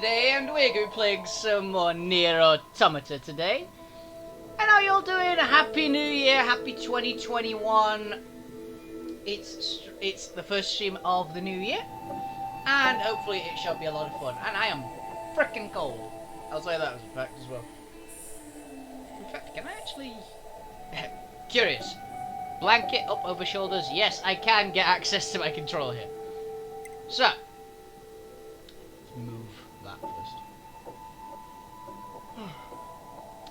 today, and we're going to be playing some more Nier Automata today. And how you all doing? Happy New Year, happy 2021. It's the first stream of the new year, and hopefully it shall be a lot of fun. And I am freaking cold. I'll say that as a fact as well. In fact, can I actually... Curious. Blanket up over shoulders. Yes, I can get access to my controller here. So, let's move that first.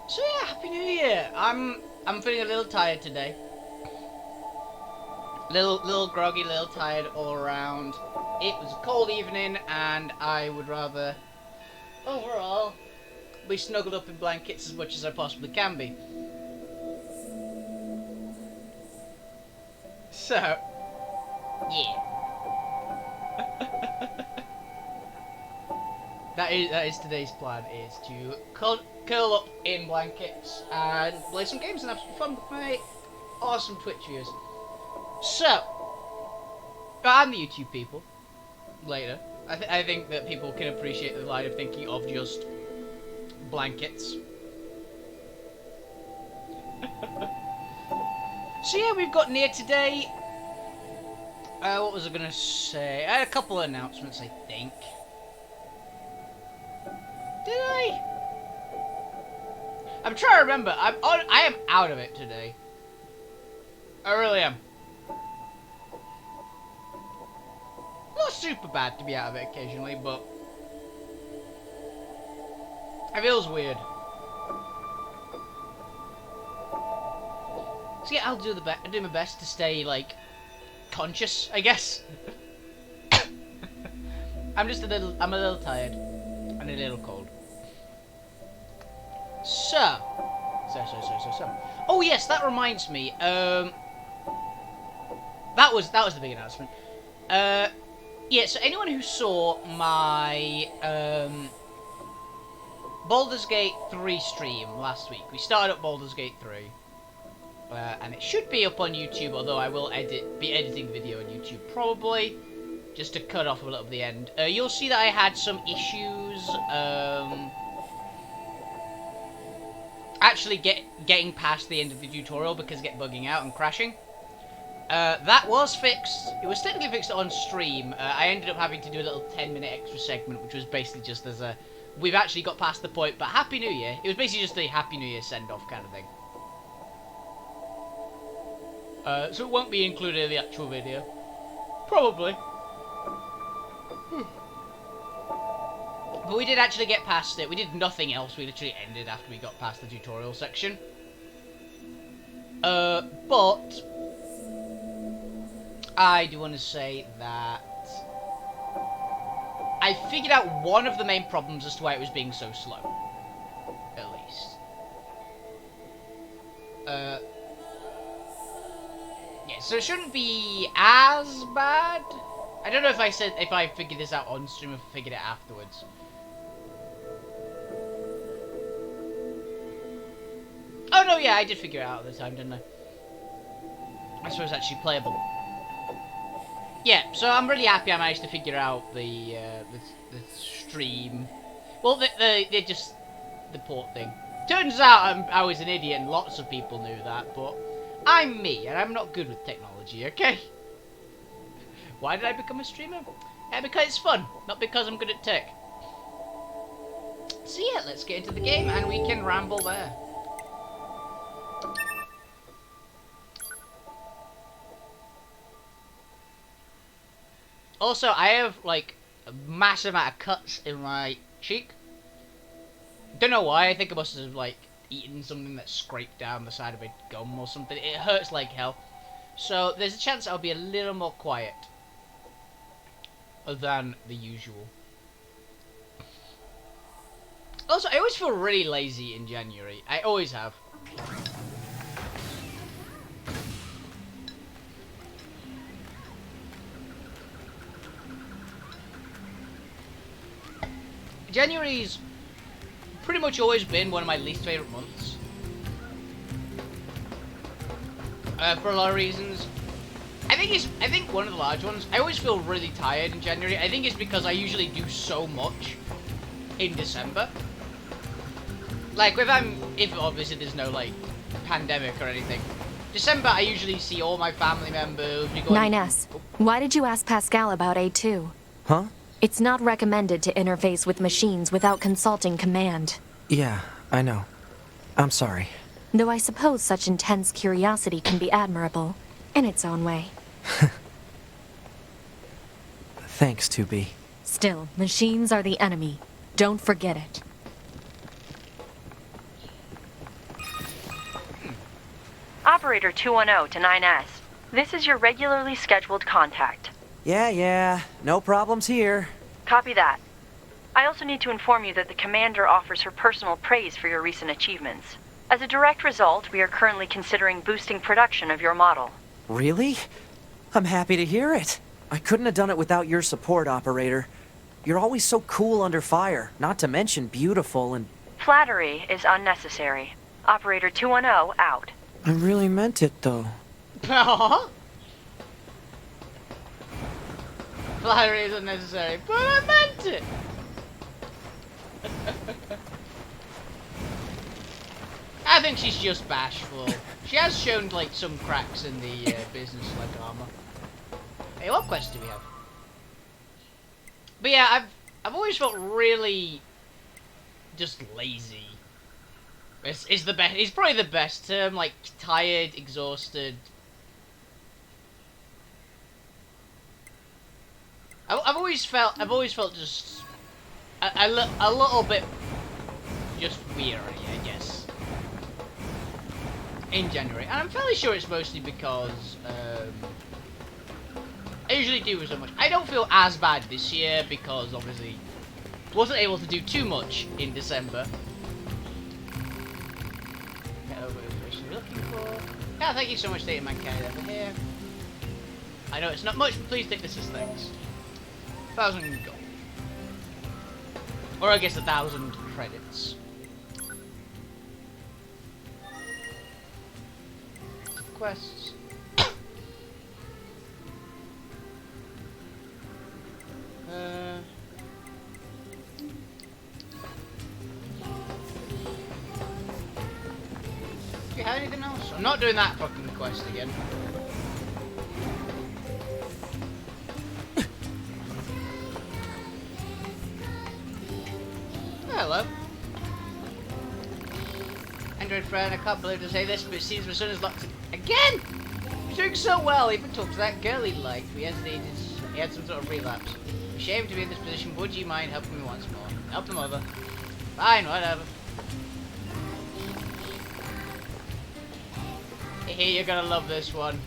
So yeah, Happy New Year. I'm feeling a little tired today. Little groggy, little tired all around. It was a cold evening, and I would rather, overall, be snuggled up in blankets as much as I possibly can be. So, yeah. That is today's plan, is to curl up in blankets and play some games and have some fun with my awesome Twitch viewers. So, and the YouTube people, later. I think that people can appreciate the line of thinking of just blankets. So yeah, we've got Nier today. What was I gonna say? I had a couple of announcements, I think. Did I? I'm trying to remember. I am out of it today. I really am. Not super bad to be out of it occasionally, but it feels weird. So yeah, I'll do my best to stay like conscious, I guess. I'm a little tired and a little cold. So. Oh yes, that reminds me. That was the big announcement. Yeah. So anyone who saw my Baldur's Gate 3 stream last week, we started up Baldur's Gate 3. And it should be up on YouTube, although I will be editing the video on YouTube probably, just to cut off a little of the end. You'll see that I had some issues actually getting past the end of the tutorial because it kept bugging out and crashing. That was fixed. It was technically fixed on stream. I ended up having to do a little 10-minute extra segment, which was basically just as a, we've actually got past the point, but Happy New Year. It was basically just a Happy New Year send-off kind of thing. So it won't be included in the actual video. Probably. But we did actually get past it. We did nothing else. We literally ended after we got past the tutorial section. But I do want to say that I figured out one of the main problems as to why it was being so slow. At least. Yeah, so it shouldn't be as bad. I don't know if I figured this out on stream or if I figured it afterwards. Oh no, yeah, I did figure it out at the time, didn't I? I suppose it's actually playable. Yeah, so I'm really happy I managed to figure out the stream. Well, the port thing. Turns out I was an idiot, and lots of people knew that, but I'm me, and I'm not good with technology, okay? Why did I become a streamer? Because it's fun, not because I'm good at tech. So yeah, let's get into the game, and we can ramble there. Also, I have, like, a massive amount of cuts in my cheek. Don't know why, I think I must have, like, eaten something that scraped down the side of my gum or something. It hurts like hell. So, there's a chance I'll be a little more quiet than the usual. Also, I always feel really lazy in January. I always have. January's pretty much always been one of my least favourite months. For a lot of reasons. I think one of the large ones, I always feel really tired in January. I think it's because I usually do so much in December. Like, if obviously there's no, like, pandemic or anything. December, I usually see all my family members. 9S, why did you ask Pascal about A2? Huh? It's not recommended to interface with machines without consulting command. Yeah, I know. I'm sorry. Though I suppose such intense curiosity can be admirable, in its own way. Thanks, 2B. Still, machines are the enemy. Don't forget it. Operator 210 to 9S. This is your regularly scheduled contact. Yeah, no problems here. Copy that. I also need to inform you that the commander offers her personal praise for your recent achievements. As a direct result, we are currently considering boosting production of your model. Really? I'm happy to hear it. I couldn't have done it without your support, Operator. You're always so cool under fire, not to mention beautiful and... Flattery is unnecessary. Operator 210 out. I really meant it, though. Aww. Flattery is unnecessary, but I meant it! I think she's just bashful. She has shown, like, some cracks in the business-like armor. Hey, what quest do we have? But yeah, I've always felt really just lazy. It's the best. It's probably the best term. Like tired, exhausted. I've always felt just a little bit just weary, I guess. In January, and I'm fairly sure it's mostly because I usually do so much. I don't feel as bad this year because obviously wasn't able to do too much in December. Get over information we're looking for. Yeah, thank you so much, Data Man Kennedy over here. I know it's not much, but please take this as thanks. 1,000 gold. Or I guess 1,000 credits. Quests. Do you have anything else? I'm not doing that fucking quest again. Hello. Android friend, I can't believe to say this, but it seems my son is locked in. Again! He's doing so well, even talked to that girl he liked. He had some sort of relapse. Ashamed to be in this position, would you mind helping me once more? Help him over. Fine, whatever. Hey, you're gonna love this one.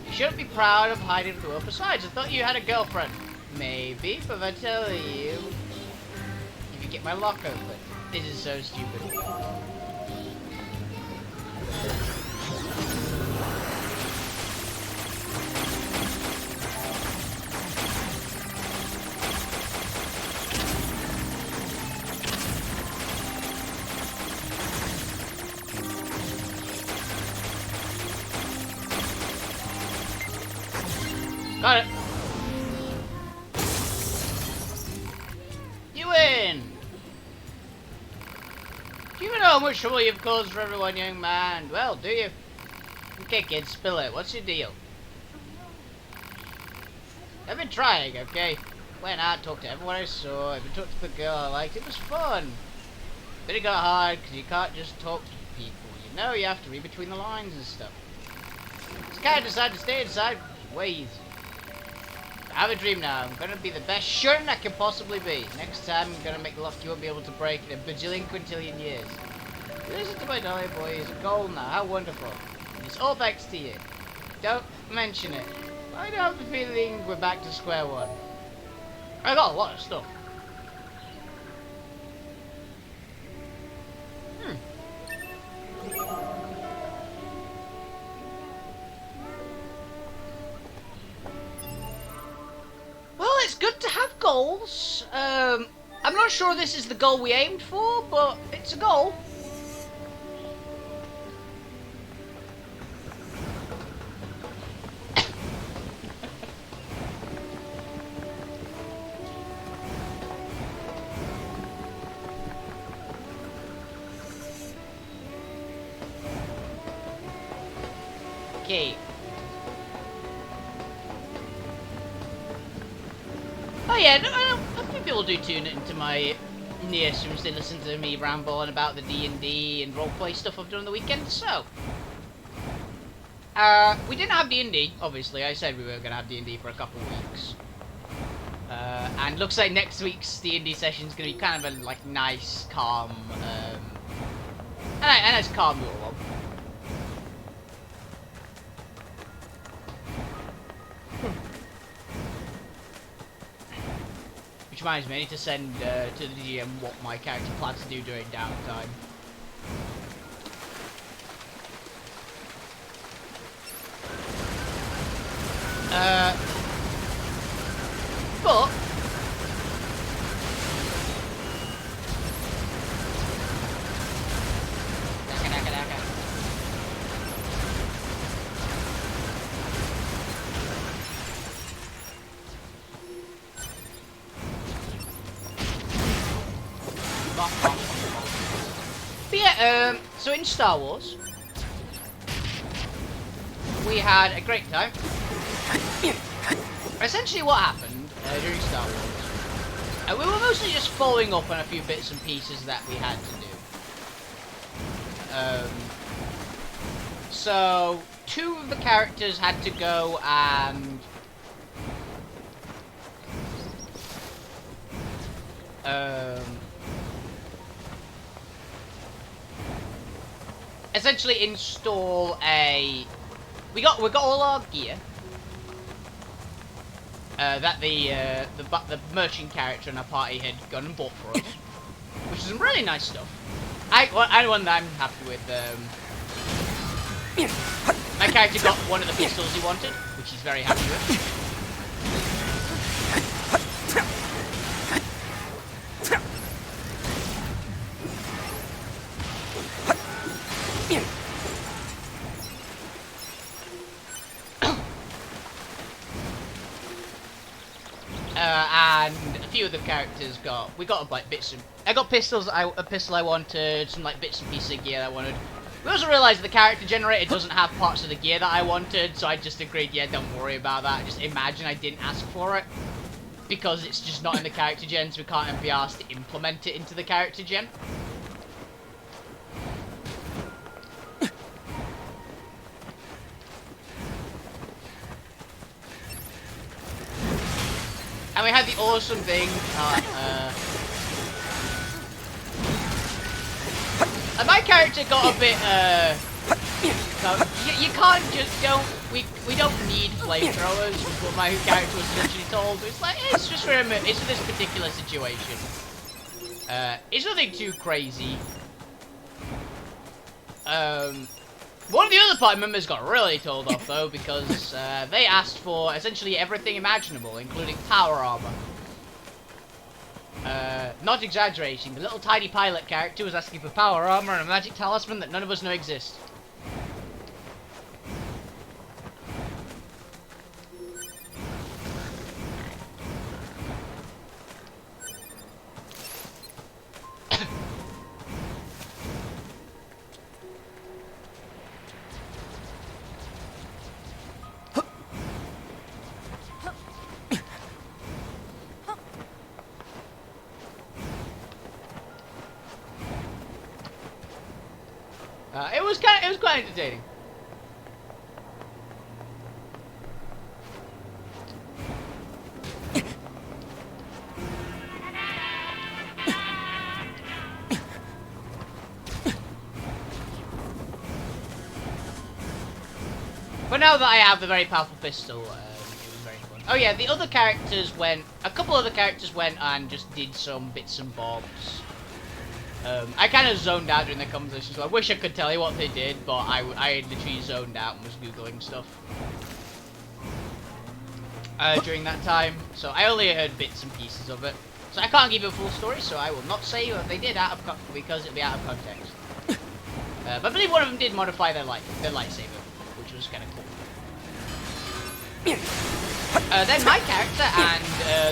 You shouldn't be proud of hiding from the world. Besides, I thought you had a girlfriend. Maybe, but if I tell you... If you get my lock open. This is so stupid. Got it. You win. Do you even know how much trouble you've caused for everyone, young man? Well, do you? Okay, kid, spill it. What's your deal? I've been trying, okay? Went out, talked to everyone I saw, even talked to the girl I liked. It was fun. Then it got hard because you can't just talk to people. You know, you have to read between the lines and stuff. So kind of decided to stay inside ways. I have a dream now. I'm gonna be the best shun I can possibly be. Next time, I'm gonna make the lock you won't be able to break in a bajillion quintillion years. Listen to my dolly boy. He's a goal now. How wonderful. And it's all thanks to you. Don't mention it. I don't have the feeling we're back to square one. I got a lot of stuff. Well, it's good to have goals. I'm not sure this is the goal we aimed for, but it's a goal. Okay. Oh yeah, no, I think people do tune into my Nier streams. They listen to me ramble on about the D&D and roleplay stuff I've done on the weekend. So, we didn't have D&D, obviously. I said we were going to have D&D for a couple of weeks. And looks like next week's D&D session is going to be kind of a like nice, calm, a nice calm little one. Which reminds me, I need to send to the GM what my character plans to do during downtime. But yeah, so in Star Wars, we had a great time. Essentially what happened during Star Wars, we were mostly just following up on a few bits and pieces that we had to do. So, 2 of the characters had to go and essentially install a... We got all our gear that the merchant character in our party had gone and bought for us, which is some really nice stuff. One that I'm happy with. My character got one of the pistols he wanted, which he's very happy with. And a few of the characters we got like bits of... I got pistols, a pistol I wanted, some like bits and pieces of gear I wanted. We also realised the character generator doesn't have parts of the gear that I wanted, so I just agreed, yeah, don't worry about that. Just imagine I didn't ask for it. Because it's just not in the character gen, so we can't be asked to implement it into the character gen. And we had the awesome thing, and my character got a bit, you can't just, we don't need flamethrowers, was what my character was essentially told. It's like, it's just for a minute, it's for this particular situation. It's nothing too crazy. One of the other party members got really told off, though, because they asked for essentially everything imaginable, including power armor. Not exaggerating, the little tiny pilot character was asking for power armor and a magic talisman that none of us know exist. It was quite entertaining. But now that I have the very powerful pistol, it was very fun. Oh yeah, the other characters went... A couple other characters went and just did some bits and bobs. I kind of zoned out during the conversation, so I wish I could tell you what they did, but I literally zoned out and was Googling stuff. During that time, so I only heard bits and pieces of it. So I can't give you a full story, so I will not say what they did because it'll be out of context. But I believe one of them did modify their lightsaber, which was kind of cool. Then my character and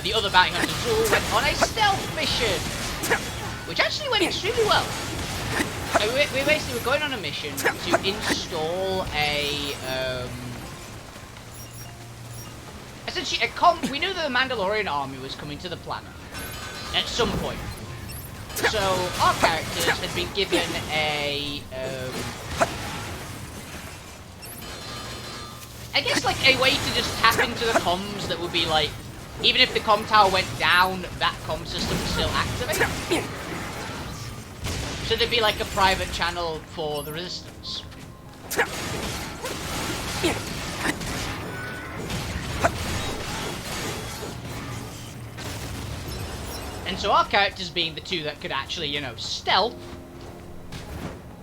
the other bounty hunter Zul went on a stealth mission, which actually went extremely well. We basically were going on a mission to install a essentially we knew that the Mandalorian army was coming to the planet at some point. So our characters had been given a I guess like a way to just tap into the comms that would be like, even if the comm tower went down, that comm system would still activate. So there'd be like a private channel for the resistance. And so our characters being the two that could actually, you know, stealth.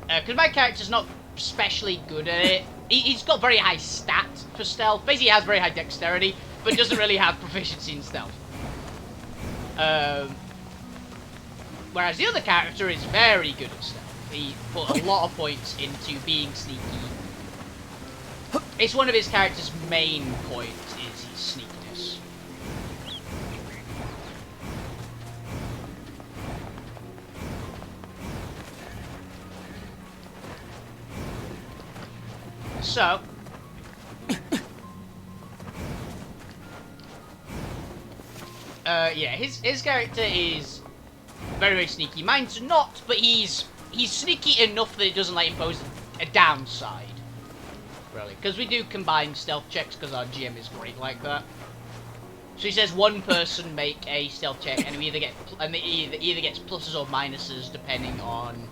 Because my character's not especially good at it. He's got very high stats for stealth. Basically, he has very high dexterity, but doesn't really have proficiency in stealth. Whereas the other character is very good at stealth. He put a lot of points into being sneaky. It's one of his character's main points is his sneakiness. So, yeah, his character is very, very sneaky. Mine's not, but he's sneaky enough that it doesn't like impose a downside, really. Because we do combine stealth checks because our GM is great like that. So he says one person make a stealth check, and we either get either gets pluses or minuses depending on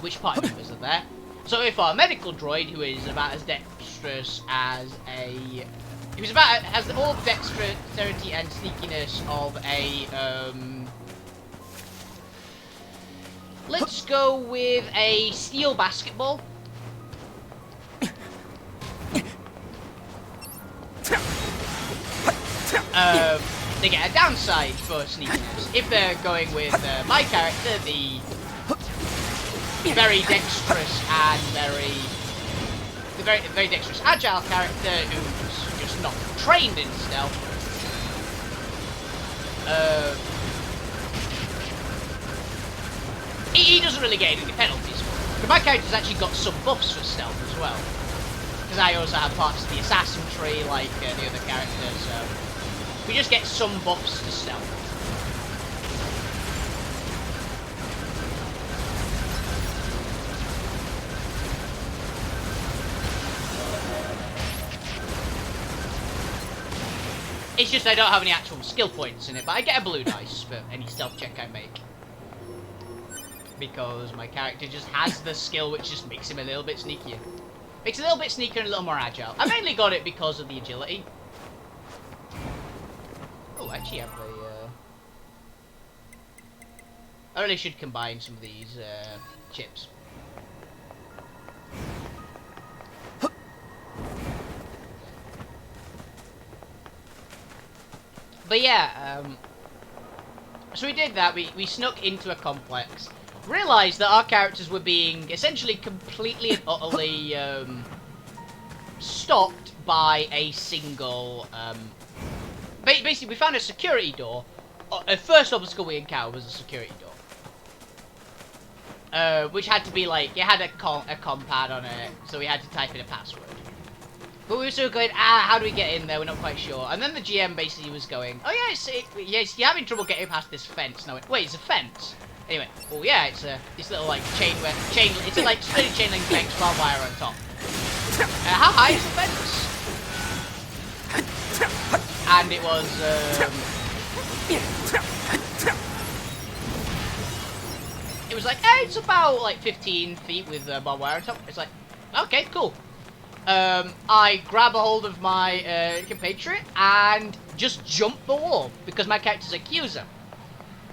which party members are there. So if our medical droid, who is about as dexterous as has all the dexterity and sneakiness of a let's go with a steel basketball. They get a downside for sneakiness. If they're going with my character, the very dexterous and very dexterous agile character who's just not trained in stealth, he doesn't really get any penalties for it. But my character's actually got some buffs for stealth as well, because I also have parts of the assassin tree like the other character, so we just get some buffs to stealth. It's just I don't have any actual skill points in it, but I get a blue dice for any stealth check I make. Because my character just has the skill which just makes him a little bit sneakier. Makes it a little bit sneakier and a little more agile. I mainly got it because of the agility. Oh, I actually have the... I really should combine some of these chips. But yeah, so we did that. We snuck into a complex, realised that our characters were being essentially completely and utterly stopped by a single. Basically, we found a security door. The first obstacle we encountered was a security door, which had to be like it had a com pad on it, so we had to type in a password. But we were sort of going, how do we get in there? We're not quite sure. And then the GM basically was going, oh yeah, yes, you're having trouble getting past this fence. And I went, wait, it's a fence? Anyway, well yeah, it's this little like it's a like sturdy chain link fence, barbed wire on top. How high is the fence? And it was, it was like, it's about like 15 feet with barbed wire on top. It's like, okay, cool. I grab a hold of my compatriot and just jump the wall because my character's a Accuser.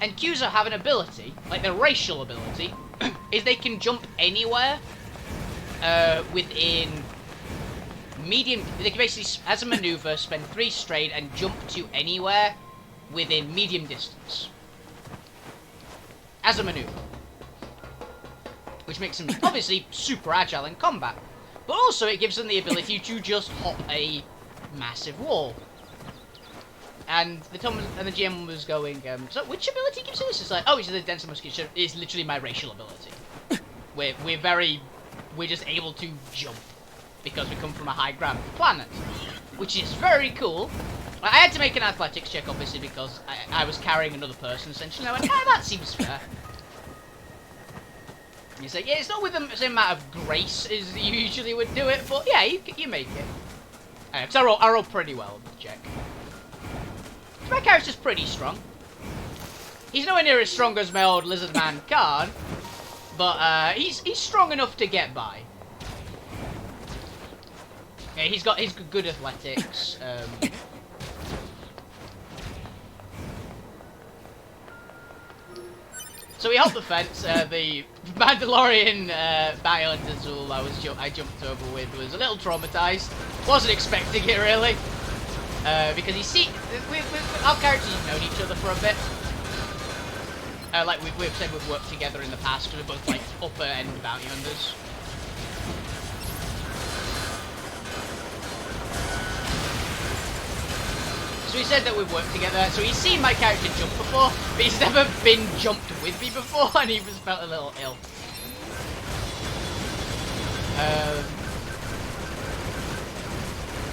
And Accuser have an ability, like their racial ability, is they can jump anywhere within medium. They can basically, as a maneuver, spend 3 strain and jump to anywhere within medium distance. As a maneuver. Which makes them obviously super agile in combat. But also it gives them the ability to just hop a massive wall. And the GM was going, so which ability gives you this? It's like, oh, it's the denser musculature. It's literally my racial ability. we're just able to jump because we come from a high gravity planet, which is very cool. I had to make an athletics check, obviously, because I was carrying another person, essentially. I went, yeah, that seems fair. And he's like, yeah, it's not with the same amount of grace as you usually would do it, but yeah, you make it. Because I rolled pretty well on the check. My character's pretty strong. He's nowhere near as strong as my old lizard man Khan, but he's strong enough to get by. Yeah, he's good athletics. So we hop the fence. The Mandalorian bounty hunter Zul I jumped over with was a little traumatized. Wasn't expecting it really, because our characters have known each other for a bit. Like we've said, we've worked together in the past because we're both like upper end bounty hunters. So he said that we've worked together, so he's seen my character jump before, but he's never been jumped with me before, and he just felt a little ill.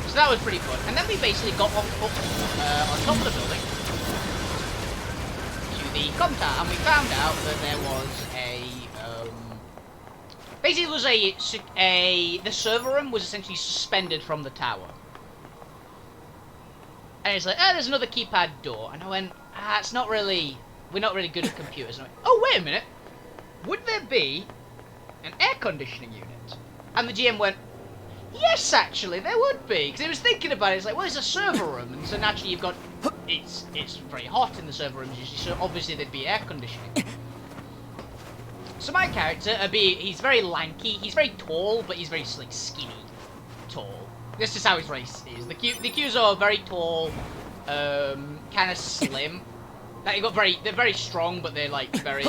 So that was pretty fun. And then we basically got up on top of the building to the comm tower, and we found out that there was basically the server room was essentially suspended from the tower. And it's like, there's another keypad door. And I went, it's not really... We're not really good at computers. And I went, oh, wait a minute. Would there be an air conditioning unit? And the GM went, yes, actually, there would be. Because he was thinking about it. It's like, well, it's a server room. And so naturally you've got... It's very hot in the server rooms usually. So obviously there'd be air conditioning. So my character, he's very lanky. He's very tall, but he's very, like, skinny tall. This is how his race is. The Qs are very tall, kind of slim. Like, they're very strong, but they're like very,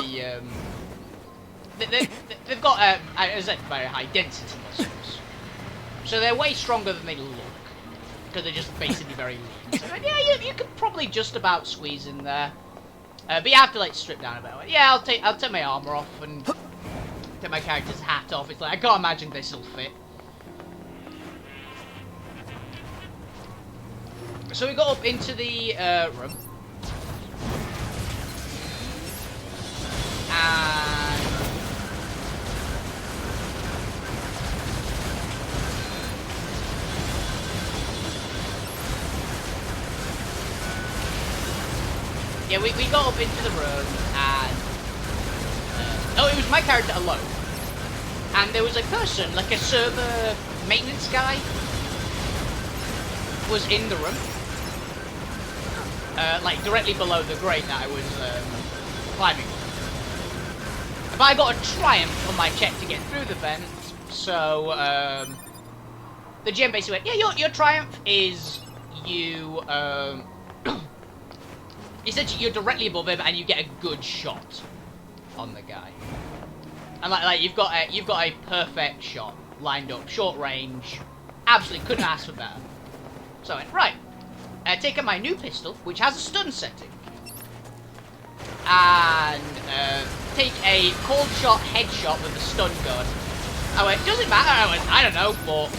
they've got, as I said, very high density muscles. So they're way stronger than they look, because they're just basically very lean. So, yeah, you could probably just about squeeze in there, but you have to like strip down a bit. Yeah, I'll take my armor off and take my character's hat off. It's like I can't imagine this will fit. So we got up into the room, and yeah, we got up into the room, and oh, it was my character alone, and there was a person, like a server maintenance guy, was in the room. Like directly below the grate that I was climbing. But I got a triumph on my check to get through the vent, so the GM basically went, yeah, your triumph is you. Essentially, you're directly above him and you get a good shot on the guy. And like you've got a perfect shot lined up, short range. Absolutely couldn't ask for better. So I went, right. Take out my new pistol, which has a stun setting, and take a cold shot headshot with a stun gun. I went, does it matter? I went, I don't know, but...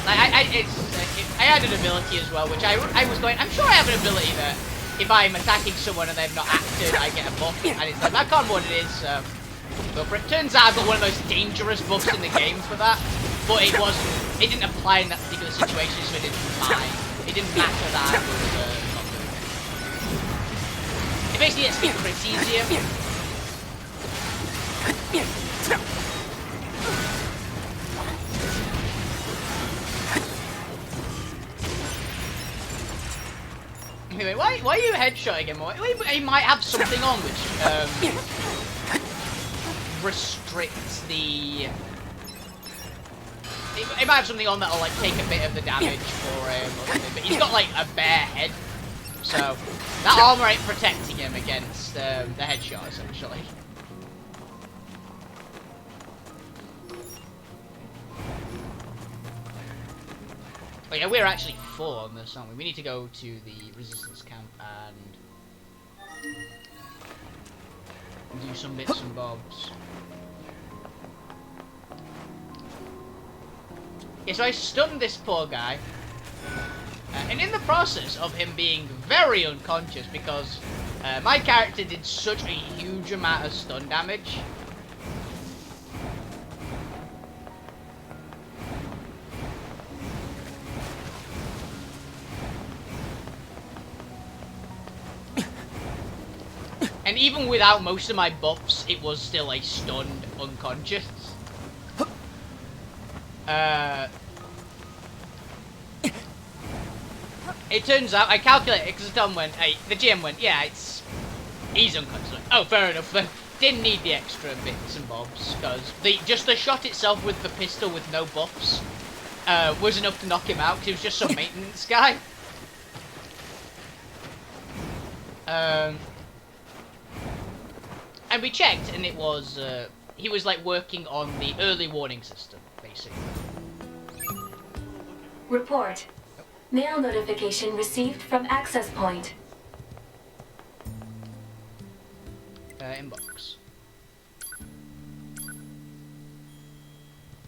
I had an ability as well, which I was going, I'm sure I have an ability that if I'm attacking someone and they've not acted, I get a buff, and it's like, I can't remember what it is, go for it. Turns out I've got one of the most dangerous buffs in the game for that, but it didn't apply in that particular situation, so it didn't mind. It didn't matter that I was not doing it. It basically gets me crits easier. Anyway, why are you headshotting him? He might have something on which restricts the... He might have something on that'll like take a bit of the damage for him or something, but he's got like a bare head, so that armor ain't protecting him against the headshot essentially. Oh yeah, we're actually 4 on this, aren't we? We need to go to the resistance camp and do some bits and bobs. Yeah, so I stunned this poor guy. And in the process of him being very unconscious, because my character did such a huge amount of stun damage. And even without most of my buffs, it was still a stunned unconscious. It turns out, I calculated it because Tom went, hey, the GM went, yeah, he's unconscious. Oh, fair enough then. Didn't need the extra bits and bobs, because just the shot itself with the pistol with no buffs was enough to knock him out, because he was just some maintenance guy. And we checked, and it was, he was like working on the early warning system, basically. Report. Mail notification received from access point. Inbox.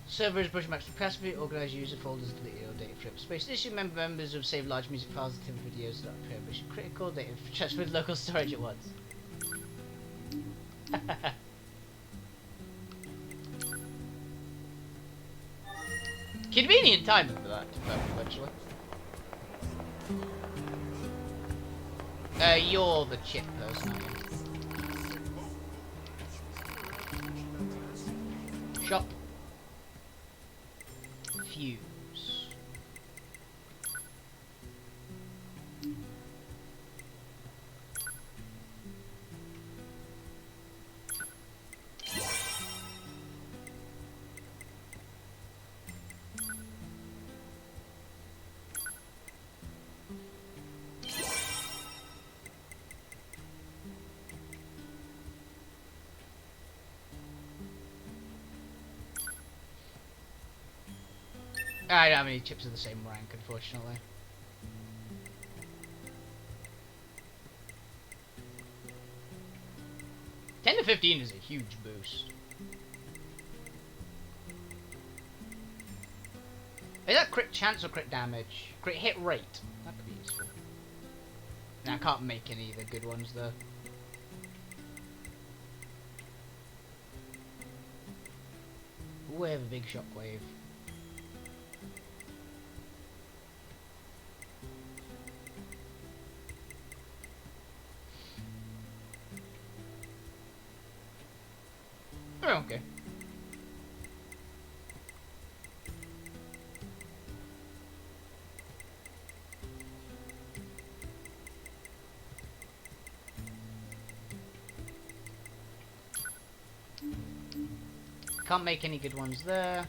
Servers push max capacity, organize user folders, delete your data free up space. Issue members of save large music files and videos that appear mission critical, data transfer with local storage at once. Convenient timing for that, eventually. You're the chip person, aren't you? Shop. Fuse. I don't have any chips of the same rank, unfortunately. $10 to 15 is a huge boost. Is that crit chance or crit damage? Crit hit rate. That could be useful. Now, I can't make any of the good ones though. Ooh, I have a big shockwave. Oh, okay. Can't make any good ones there.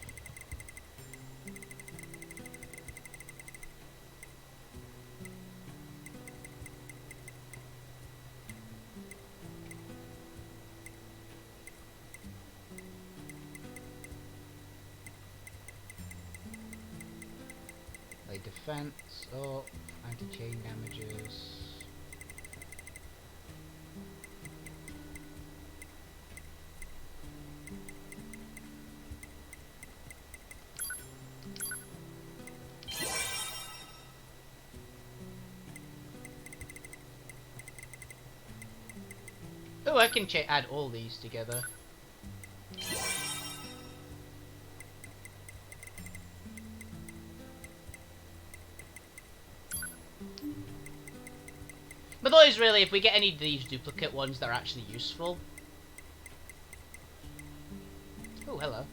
Defense, oh, anti-chain damages. Oh, I can add all these together. But the thought is really, if we get any of these duplicate ones that are actually useful. Oh, hello.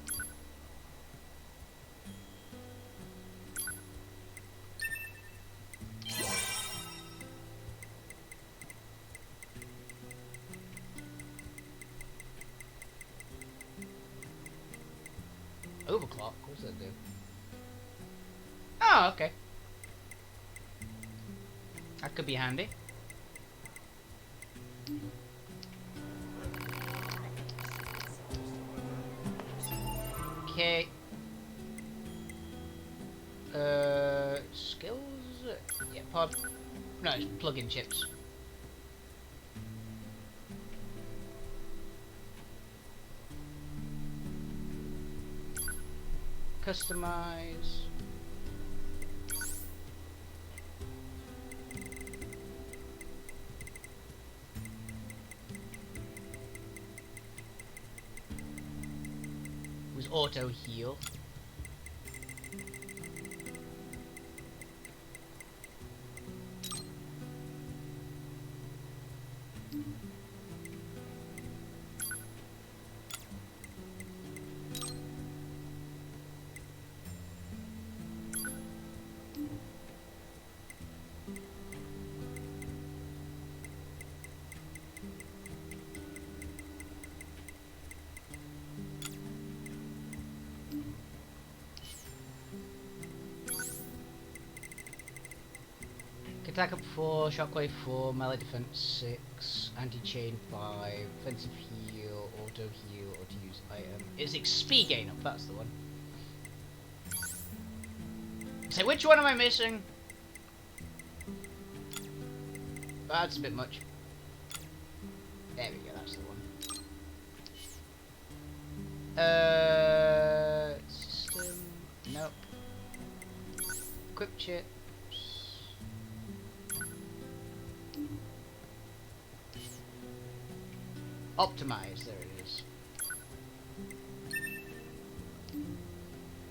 Overclock? What does that do? Oh, okay. That could be handy. Okay. skills? Yeah, pod. No, it's plug-in chips. Customize. Was auto heal. Attack up 4, shockwave 4, melee defense 6, anti-chain 5, offensive heal, auto heal, auto use item. Is XP gain up? That's the one. So which one am I missing? That's a bit much. There we go, that's the one. System. Nope. Equip chip. Optimize, there it is.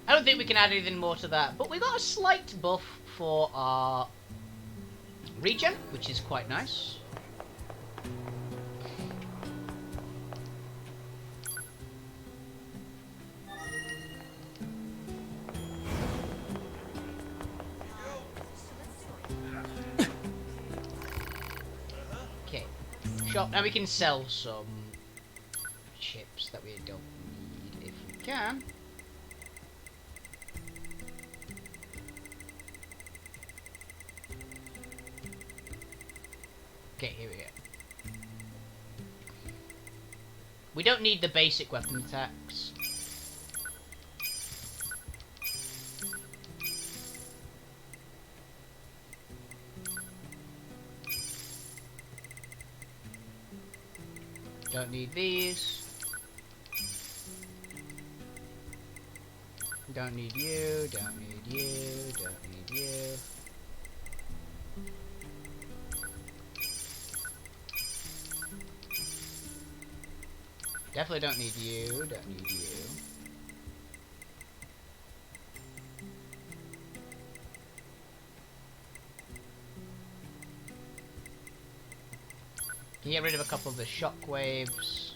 I don't think we can add anything more to that, but we got a slight buff for our regen, which is quite nice. Okay, shop. Now we can sell some chips that we don't need if we can. Okay, here we go. We don't need the basic weapon attacks. Don't need these. Don't need you, don't need you, don't need you. Definitely don't need you, don't need you. Can you get rid of a couple of the shockwaves?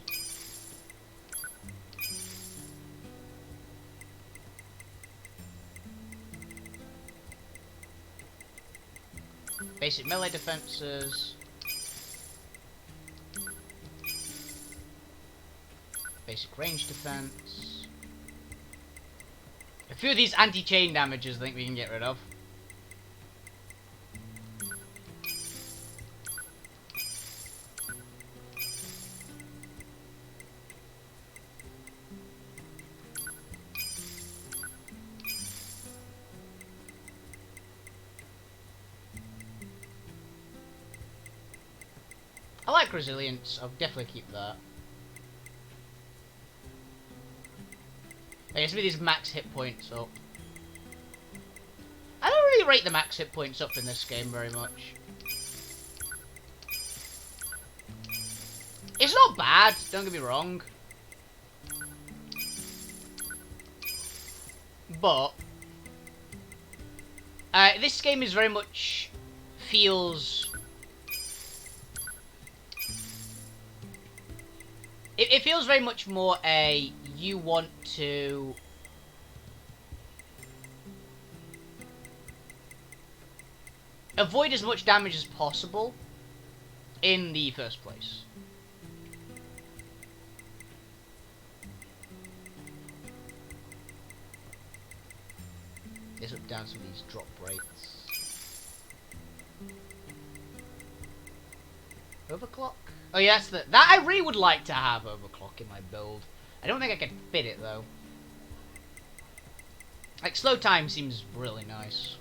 Basic melee defenses. Basic range defense. A few of these anti-chain damages I think we can get rid of. I like resilience, I'll definitely keep that. I guess with these max hit points up. I don't really rate the max hit points up in this game very much. It's not bad, don't get me wrong. But this game is very much feels... It feels very much more a, you want to avoid as much damage as possible in the first place. Let's up down some of these drop rates. Overclock? Oh yeah, that I really would like to have overclock in my build. I don't think I can fit it though. Like slow time seems really nice.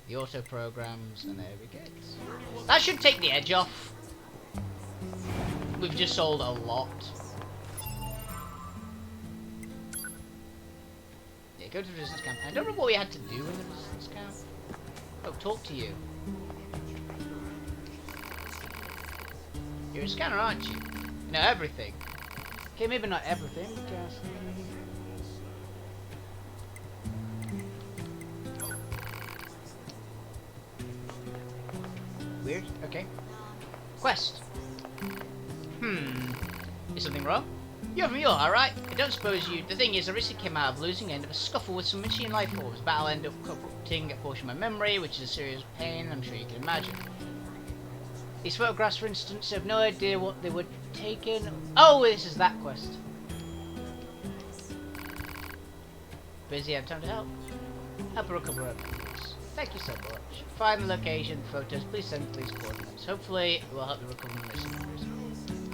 The auto programs, and there we go. That should take the edge off. We've just sold a lot. Yeah, go to the resistance camp. I don't remember what we had to do in the resistance camp. Oh, talk to you. You're a scanner, aren't you? You know everything. Okay, maybe not everything, just... Weird. Okay. Quest. Is something wrong? You're from York, alright? I don't suppose you... The thing is, I recently came out of losing end of a scuffle with some machine life forms. Battle ended up corrupting a portion of my memory, which is a serious pain, I'm sure you can imagine. These photographs, for instance, I have no idea what they were taken... Oh, this is that quest. Busy, have time to help. Help her recover her memories. Thank you so much. Find the location, photos, please send police coordinates. Hopefully, it will help you recover the missing memories.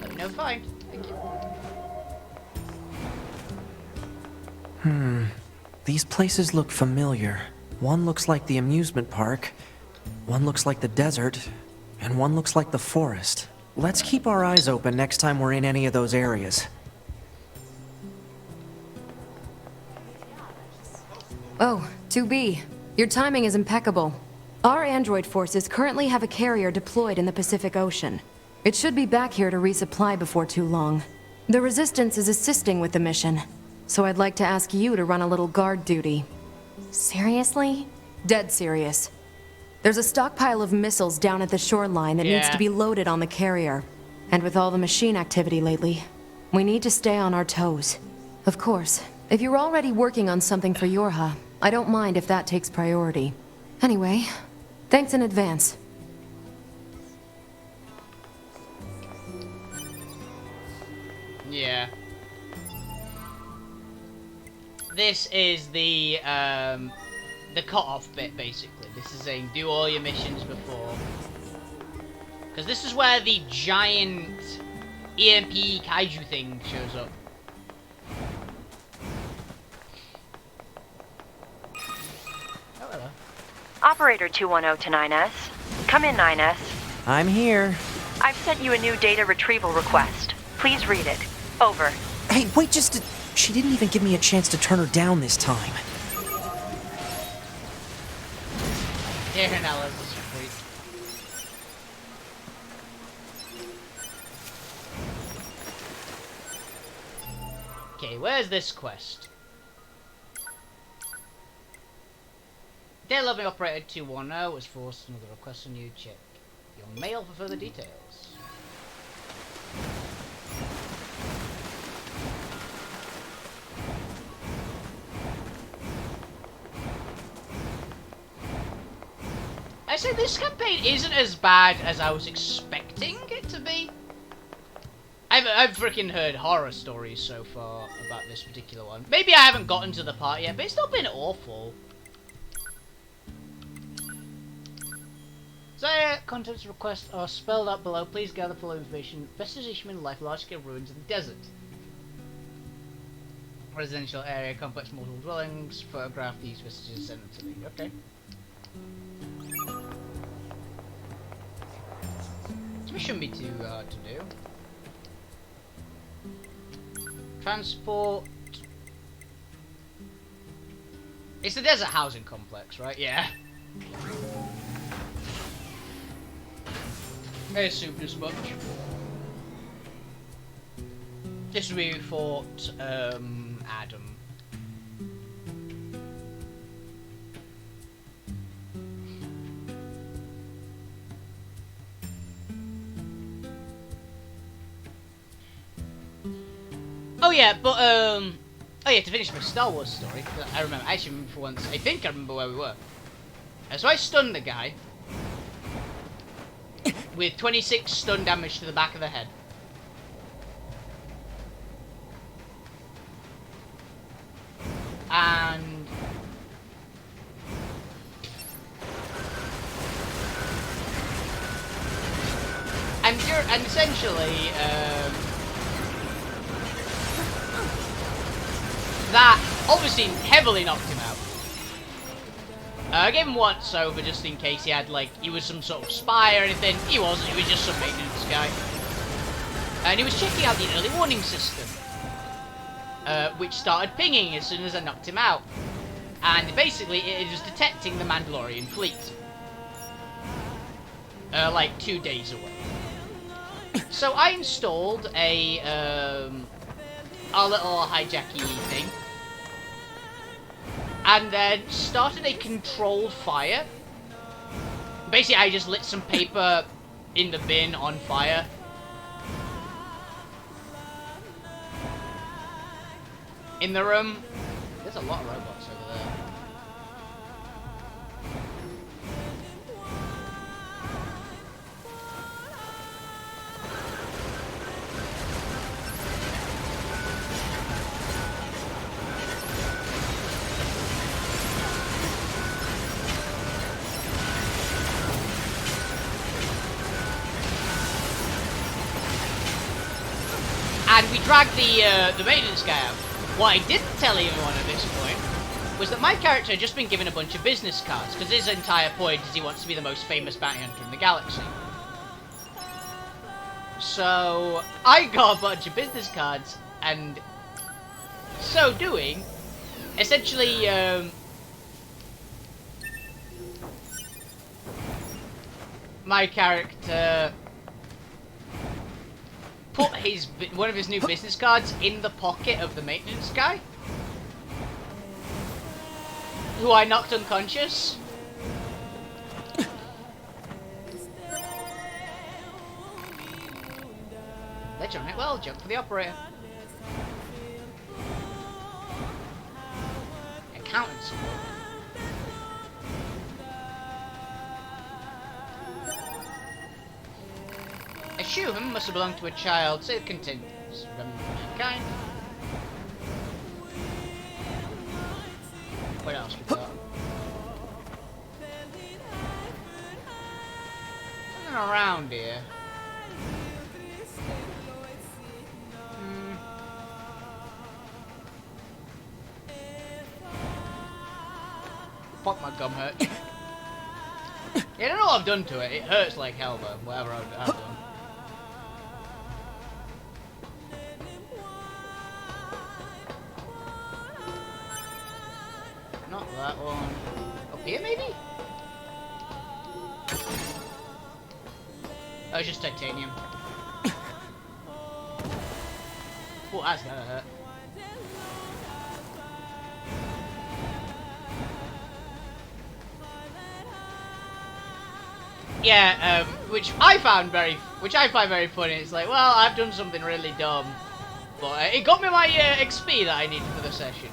Let me know, fine. Thank you. These places look familiar. One looks like the amusement park, one looks like the desert, and one looks like the forest. Let's keep our eyes open next time we're in any of those areas. Oh, 2B. Your timing is impeccable. Our android forces currently have a carrier deployed in the Pacific Ocean. It should be back here to resupply before too long. The Resistance is assisting with the mission, so I'd like to ask you to run a little guard duty. Seriously? Dead serious. There's a stockpile of missiles down at the shoreline that needs to be loaded on the carrier. And with all the machine activity lately, we need to stay on our toes. Of course, if you're already working on something for Yorha, I don't mind if that takes priority. Anyway, thanks in advance. Yeah. This is the cut-off bit, basically. This is saying do all your missions before. Because this is where the giant EMP kaiju thing shows up. Oh, hello. Operator 210 to 9S. Come in, 9S. I'm here. I've sent you a new data retrieval request. Please read it. Over. Hey, wait just a... She didn't even give me a chance to turn her down this time. Darren Ellis is a freak. Okay, where's this quest? Dear loving operator 210 was forced another request on you. Check your mail for further details. I say this campaign isn't as bad as I was expecting it to be. I've freaking heard horror stories so far about this particular one. Maybe I haven't gotten to the part yet, but it's not been awful. So, contents requests are spelled out below. Please gather full information. Investigation in life, large-scale ruins in the desert. Residential area, complex multiple dwellings. Photograph these vestiges, send them to me. Okay. This shouldn't be too hard to do. Transport. It's the desert housing complex, right? Yeah. I assumed as much. This is where we fought Adam. Oh yeah, but oh yeah, to finish my Star Wars story, I actually remember for once, I think I remember where we were. So I stunned the guy with 26 stun damage to the back of the head. And and essentially that obviously heavily knocked him out. I gave him once over just in case he had, like, he was some sort of spy or anything. He wasn't, he was just some maintenance guy. And he was checking out the early warning system, which started pinging as soon as I knocked him out. And basically, it was detecting the Mandalorian fleet. Like 2 days away. So I installed our little hijacky thing. And then started a controlled fire. Basically, I just lit some paper in the bin on fire. In the room, there's a lot of robots over there. And we dragged the maintenance guy out. What I didn't tell anyone at this point was that my character had just been given a bunch of business cards, because his entire point is he wants to be the most famous bounty hunter in the galaxy. So I got a bunch of business cards, and so doing, essentially, my character put one of his new business cards in the pocket of the maintenance guy, who I knocked unconscious. They're doing it well. Jump for the operator. Accountant support. A shoe must have belonged to a child, so it continues. Kind. What else we got? Nothing around here. Fuck, my gum hurt. Yeah, I don't know what I've done to it. It hurts like hell, though. Whatever I've done. Not that one. Up here, maybe? Oh, it's just titanium. Oh, that's gonna hurt. Yeah, which I find very funny. It's like, well, I've done something really dumb, but it got me my XP that I needed for the session.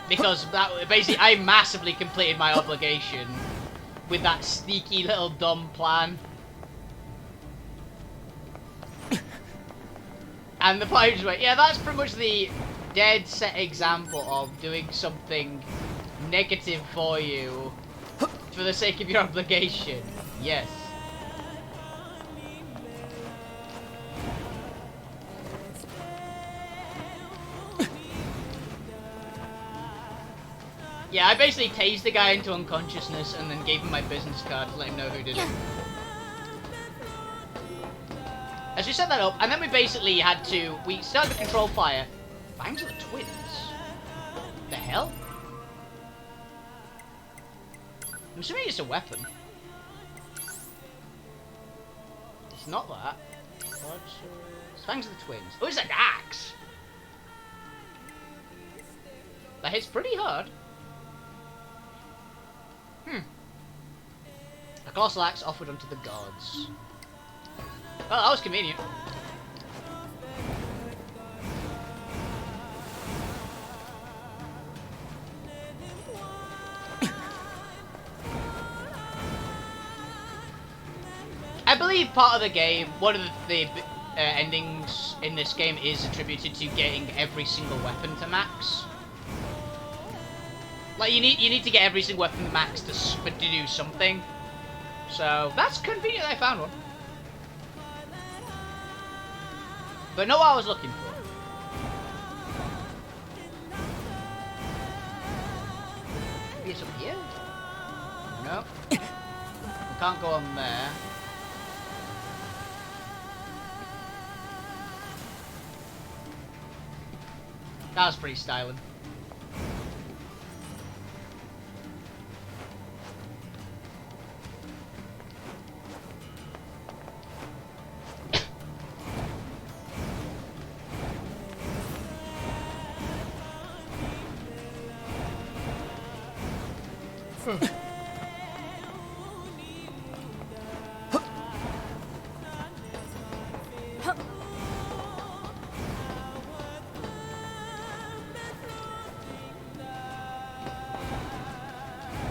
Because that basically, I massively completed my obligation with that sneaky little dumb plan. And the point was, yeah, that's pretty much the dead set example of doing something negative for you for the sake of your obligation. Yes. Yeah, I basically tased the guy into unconsciousness and then gave him my business card to let him know who did it. As we set that up, and then we basically had to... We started the control fire. Fangs of the Twins? The hell? I'm assuming it's a weapon. It's not that. It's Fangs of the Twins. Oh, it's an axe! That hits pretty hard. A colossal axe offered unto the gods. Well, that was convenient. I believe part of the game, one of the endings in this game is attributed to getting every single weapon to max. Like, you need to get every single weapon to max to do something. So, that's convenient I found one. But not what I was looking for. Maybe it's up here? No. We can't go on there. That was pretty styling.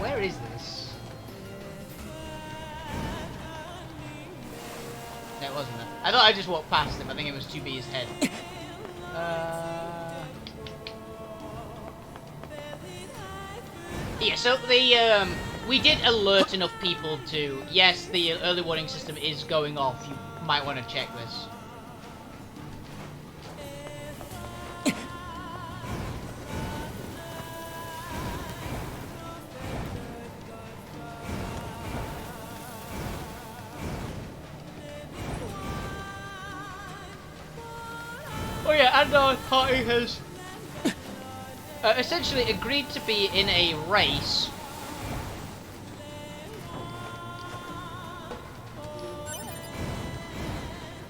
Where is this? No, it wasn't it? I thought I just walked past him. I think it was 2B's head. Yeah, so the we did alert enough people to, yes, the early warning system is going off. You might want to check this. Oh yeah, and our party has essentially agreed to be in a race.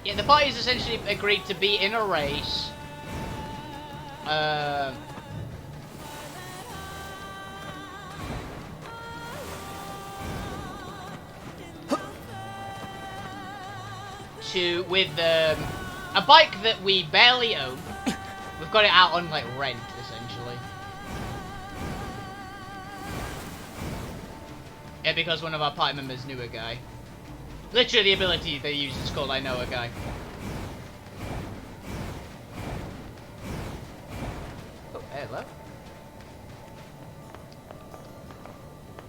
Yeah, the party's essentially agreed to be in a race. With a bike that we barely own. We've got it out on like rent, essentially. Yeah, because one of our party members knew a guy. Literally the ability they use is called I know a guy. Oh, hello.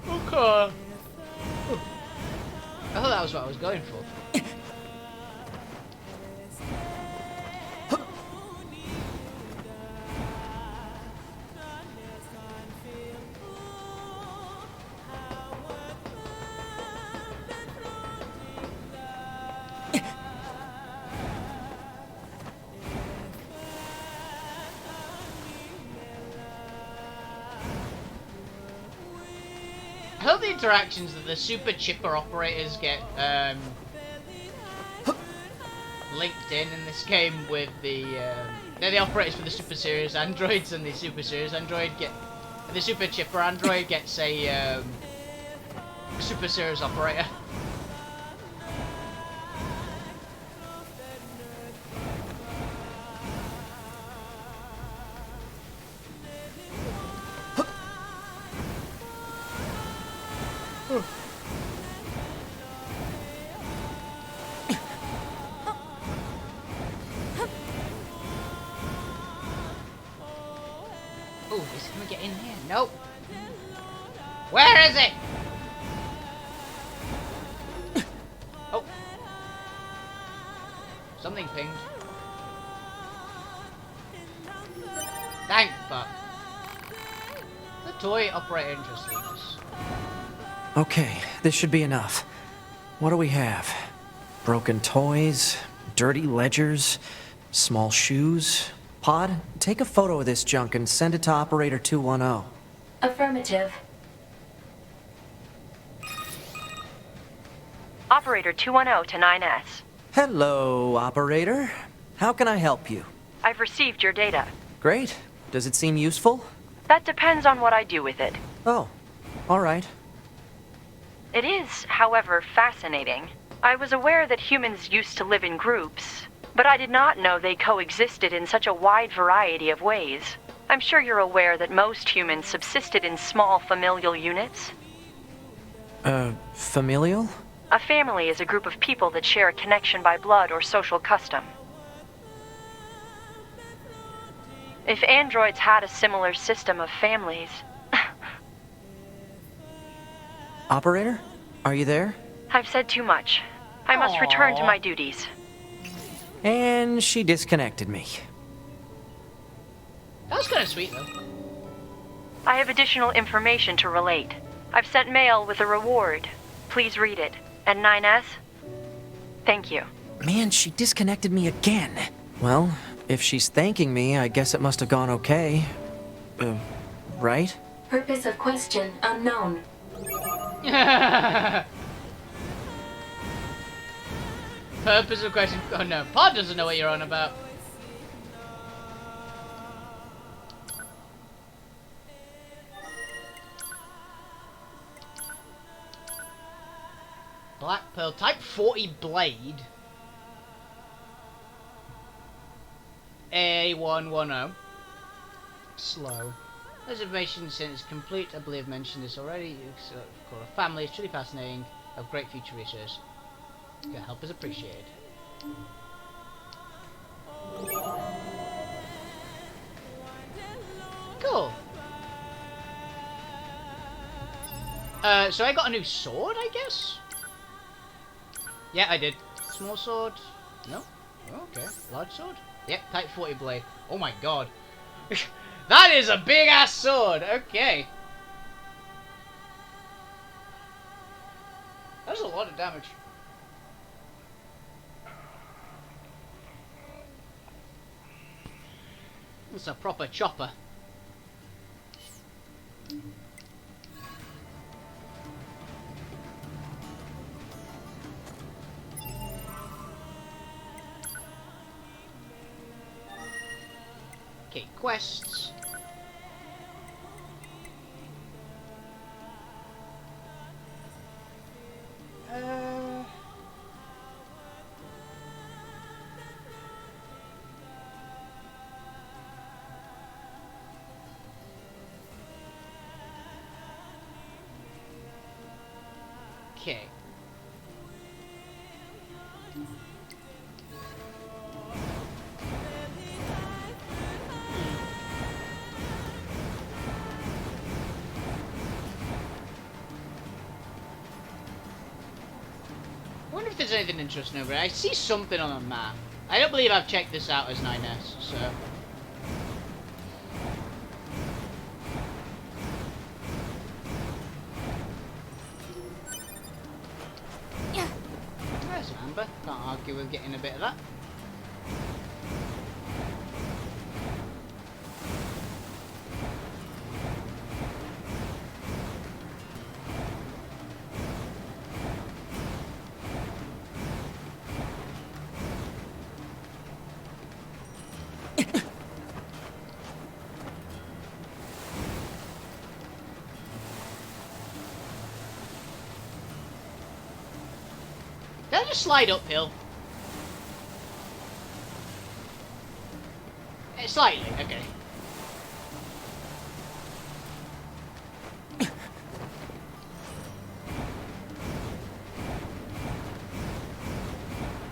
Okay. Oh. I thought that was what I was going for. I love the interactions that the super chipper operators get linked in this game with the they're the operators for the super serious androids, and the super serious android the super chipper android gets a super serious operator. Oh, is it gonna get in here? Nope. Where is it? Oh. Something pinged. Thank fuck. The toy operator interests me. Okay, this should be enough. What do we have? Broken toys, dirty ledgers, small shoes. Pod, take a photo of this junk and send it to Operator 210. Affirmative. Operator 210 to 9S. Hello, Operator. How can I help you? I've received your data. Great. Does it seem useful? That depends on what I do with it. Oh, all right. It is, however, fascinating. I was aware that humans used to live in groups, but I did not know they coexisted in such a wide variety of ways. I'm sure you're aware that most humans subsisted in small familial units. Familial? A family is a group of people that share a connection by blood or social custom. If androids had a similar system of families... Operator? Are you there? I've said too much. I must return to my duties. And she disconnected me. That was kind of sweet, though. I have additional information to relate. I've sent mail with a reward. Please read it. And 9S? Thank you. Man, she disconnected me again. Well, if she's thanking me, I guess it must have gone okay. Right? Purpose of question unknown. Purpose of question. Oh no, Pod doesn't know what you're on about. Black Pearl, type 40 blade. A110. Slow. This information since complete, I believe I've mentioned this already. It's called a family, it's truly fascinating, of great future research. Your help is appreciated. Cool. So I got a new sword, I guess? Yeah, I did. Small sword? No? Okay. Large sword? Yep, type 40 blade. Oh my god. That is a big ass sword! Okay. That's a lot of damage. It's a proper chopper. Okay, quests. Okay. I wonder if there's anything interesting over here. I see something on the map. I don't believe I've checked this out as 9S, so... There's an amber. Can't argue with getting a bit of that. Can I just slide uphill? Slightly, okay.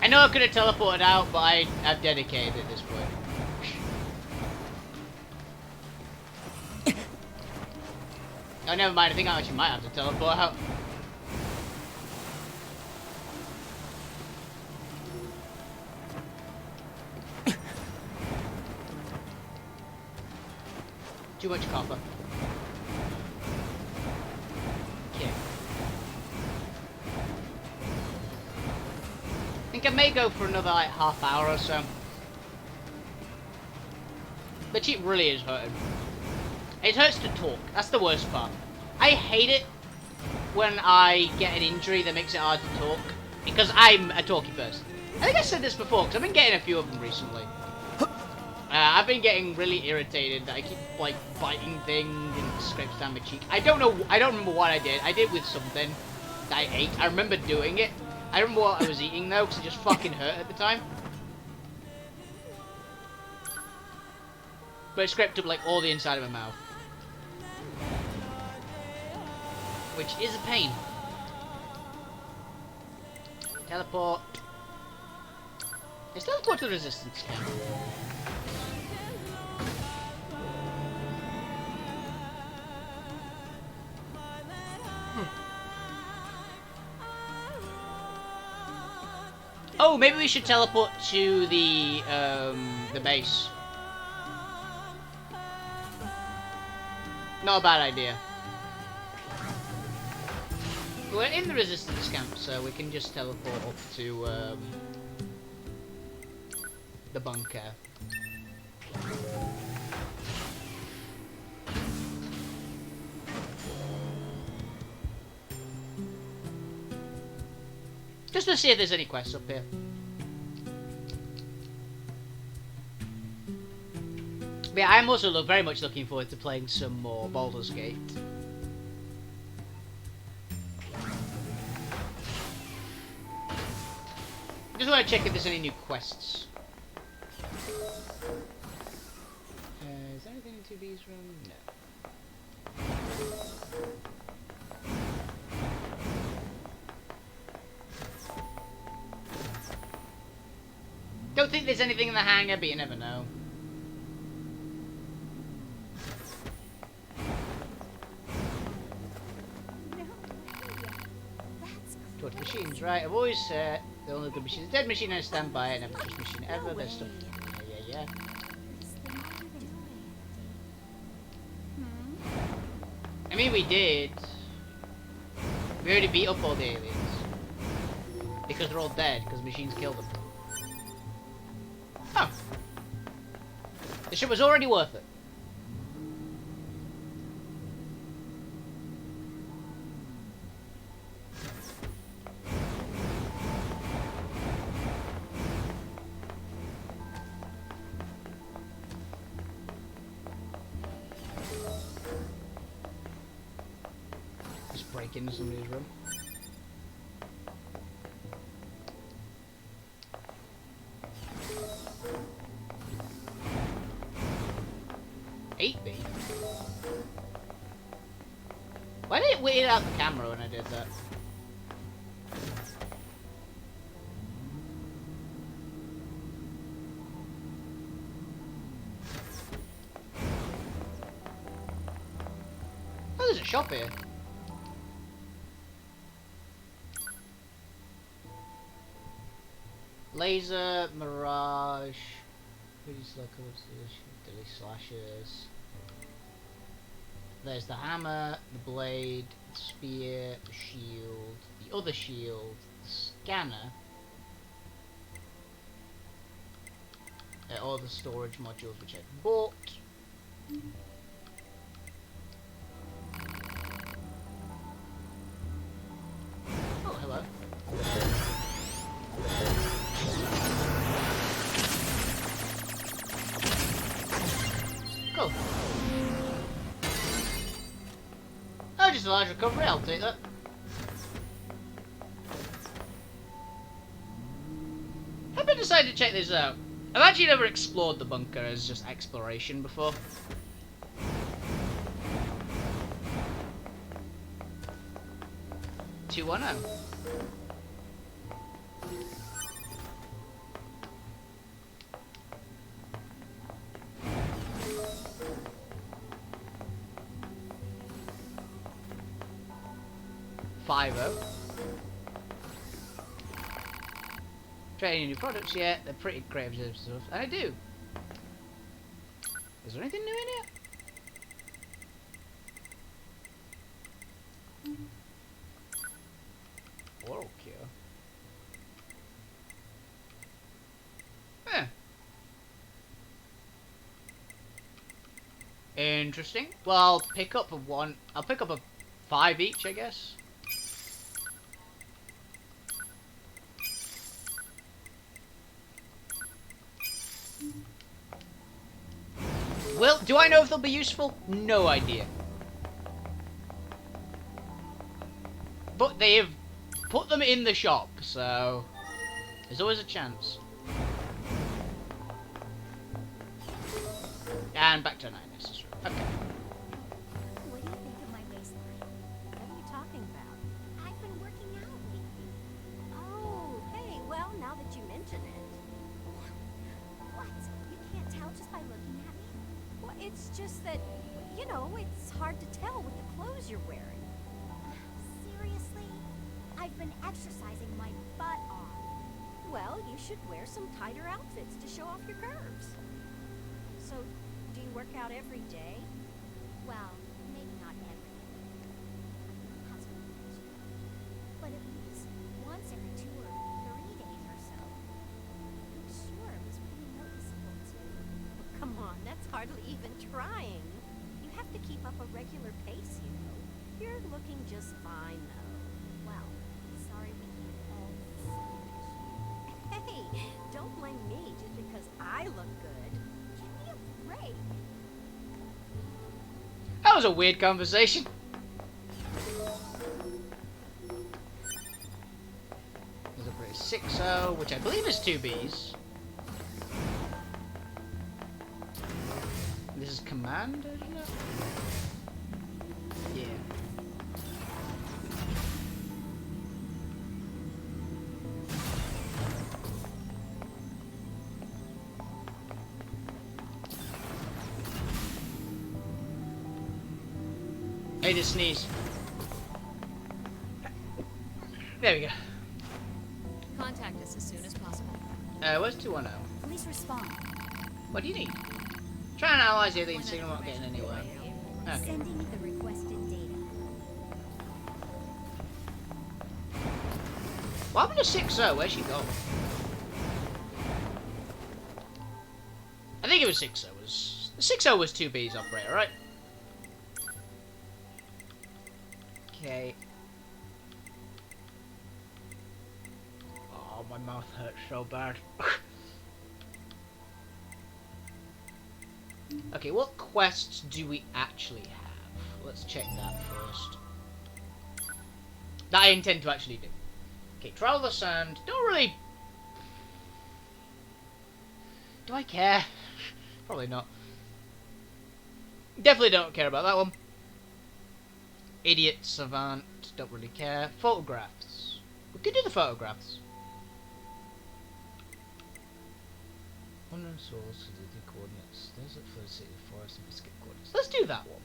I know I could have teleported out, but I've dedicated at this point. Oh, never mind. I think I actually might have to teleport out. Too much copper. Okay. I think I may go for another like half hour or so. The cheat really is hurting. It hurts to talk. That's the worst part. I hate it when I get an injury that makes it hard to talk. Because I'm a talky person. I think I said this before, because I've been getting a few of them recently. I've been getting really irritated that I keep, like, biting things and scrapes down my cheek. I don't know, I don't remember what I did. I did with something that I ate. I remember doing it. I remember what I was eating, though, because it just fucking hurt at the time. But it scraped up, like, all the inside of my mouth. Which is a pain. Teleport. Let's teleport to the resistance camp. Oh, maybe we should teleport to the base. Not a bad idea. We're in the resistance camp, so we can just teleport up to the bunker. Just to see if there's any quests up here. But yeah, I'm also very much looking forward to playing some more Baldur's Gate. I just want to check if there's any new quests. Is there anything in 2B's room? No. Don't think there's anything in the hangar, but you never know. Towards machines, right? I've always said the only good machine is a dead machine and a standby, never just machine ever. There's stuff. Yeah. I mean, we did. We already beat up all the aliens. Because they're all dead, because machines killed them. Oh. The ship was already worth it. Just break into somebody's room. Why did it weird out the camera when I did that? Oh, there's a shop here. Laser, Mirage, Dilly Slashers. There's the hammer, the blade, the spear, the shield, the other shield, the scanner, all the storage modules which I've bought. Oh, hello. Cool. Oh, just a large recovery, I'll take that. I've been decided to check this out. I've actually never explored the bunker as just exploration before. $210. $50. Try any new products yet? They're pretty creative and stuff. And I do. Is there anything new in here? Oral cure. Eh. Interesting. Well, I'll pick up I'll pick up a 5 each, I guess. Well, do I know if they'll be useful? No idea. But they have put them in the shop, so there's always a chance. And back to 9 necessary. Okay. What do you think of my waistline? What are you talking about? I've been working out lately. Oh, hey, well, now that you mention it. What? You can't tell just by looking at me? Well, it's just that, you know, it's hard to tell with the clothes you're wearing. Seriously? I've been exercising my butt off. Well, you should wear some tighter outfits to show off your curves. So, do you work out every day? Well, maybe keep up a regular pace, you know. You're looking just fine, though. Well, sorry we can't all see you. Hey, don't blame me just because I look good. Give me a break. That was a weird conversation. There's a pretty 6-0, which I believe is 2 Bs. This is command, isn't it? Yeah. I need to sneeze. There we go. Contact us as soon as possible. Where's 210? Please respond. What do you need? Try and analyze the alien signal, not getting anywhere. Okay. Sending the requested data. What happened to 6-0? Where'd she go? I think it was 6-0. The 6-0 was 2 Bs operator, right? Okay. Oh, my mouth hurts so bad. Okay, what quests do we actually have? Let's check that first. That I intend to actually do. Okay, travel the sand. Don't really... Do I care? Probably not. Definitely don't care about that one. Idiot savant. Don't really care. Photographs. We could do the photographs. 100 souls to the coordinates. There's it for the city, forest, and biscuit coordinates. Let's do that one.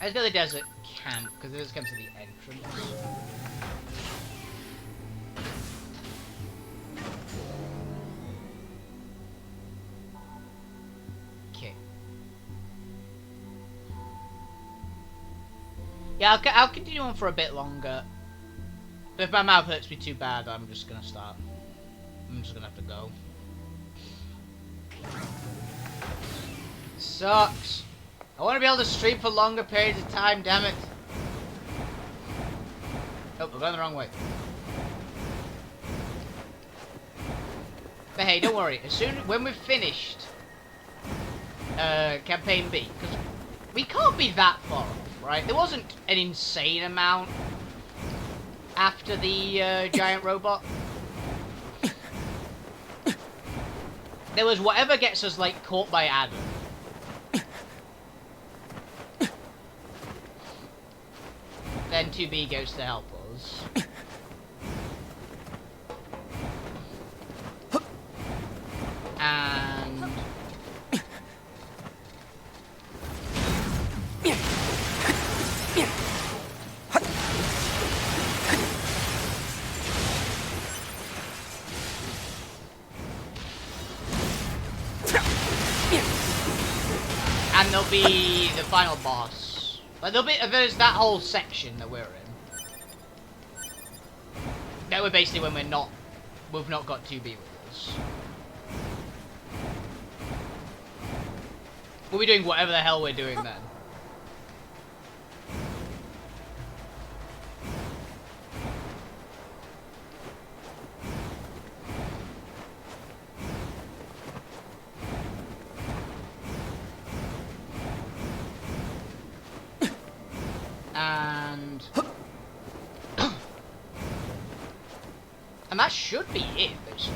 Let's go to the desert camp, because this comes to the entrance. Okay. Yeah, I'll continue on for a bit longer. But if my mouth hurts me too bad, I'm just gonna start. I'm just gonna have to go. Sucks. I want to be able to stream for longer periods of time, damn it. Oh, we're going the wrong way. But hey, don't worry. When we've finished campaign B, because we can't be that far off, right? There wasn't an insane amount after the giant robot. There was whatever gets us like caught by Adam. Then 2B goes to help us. And... and there'll be the final boss. Like there's that whole section that we're in. That we're basically when we've not got 2B with us. We'll be doing whatever the hell we're doing then. And that should be it, basically.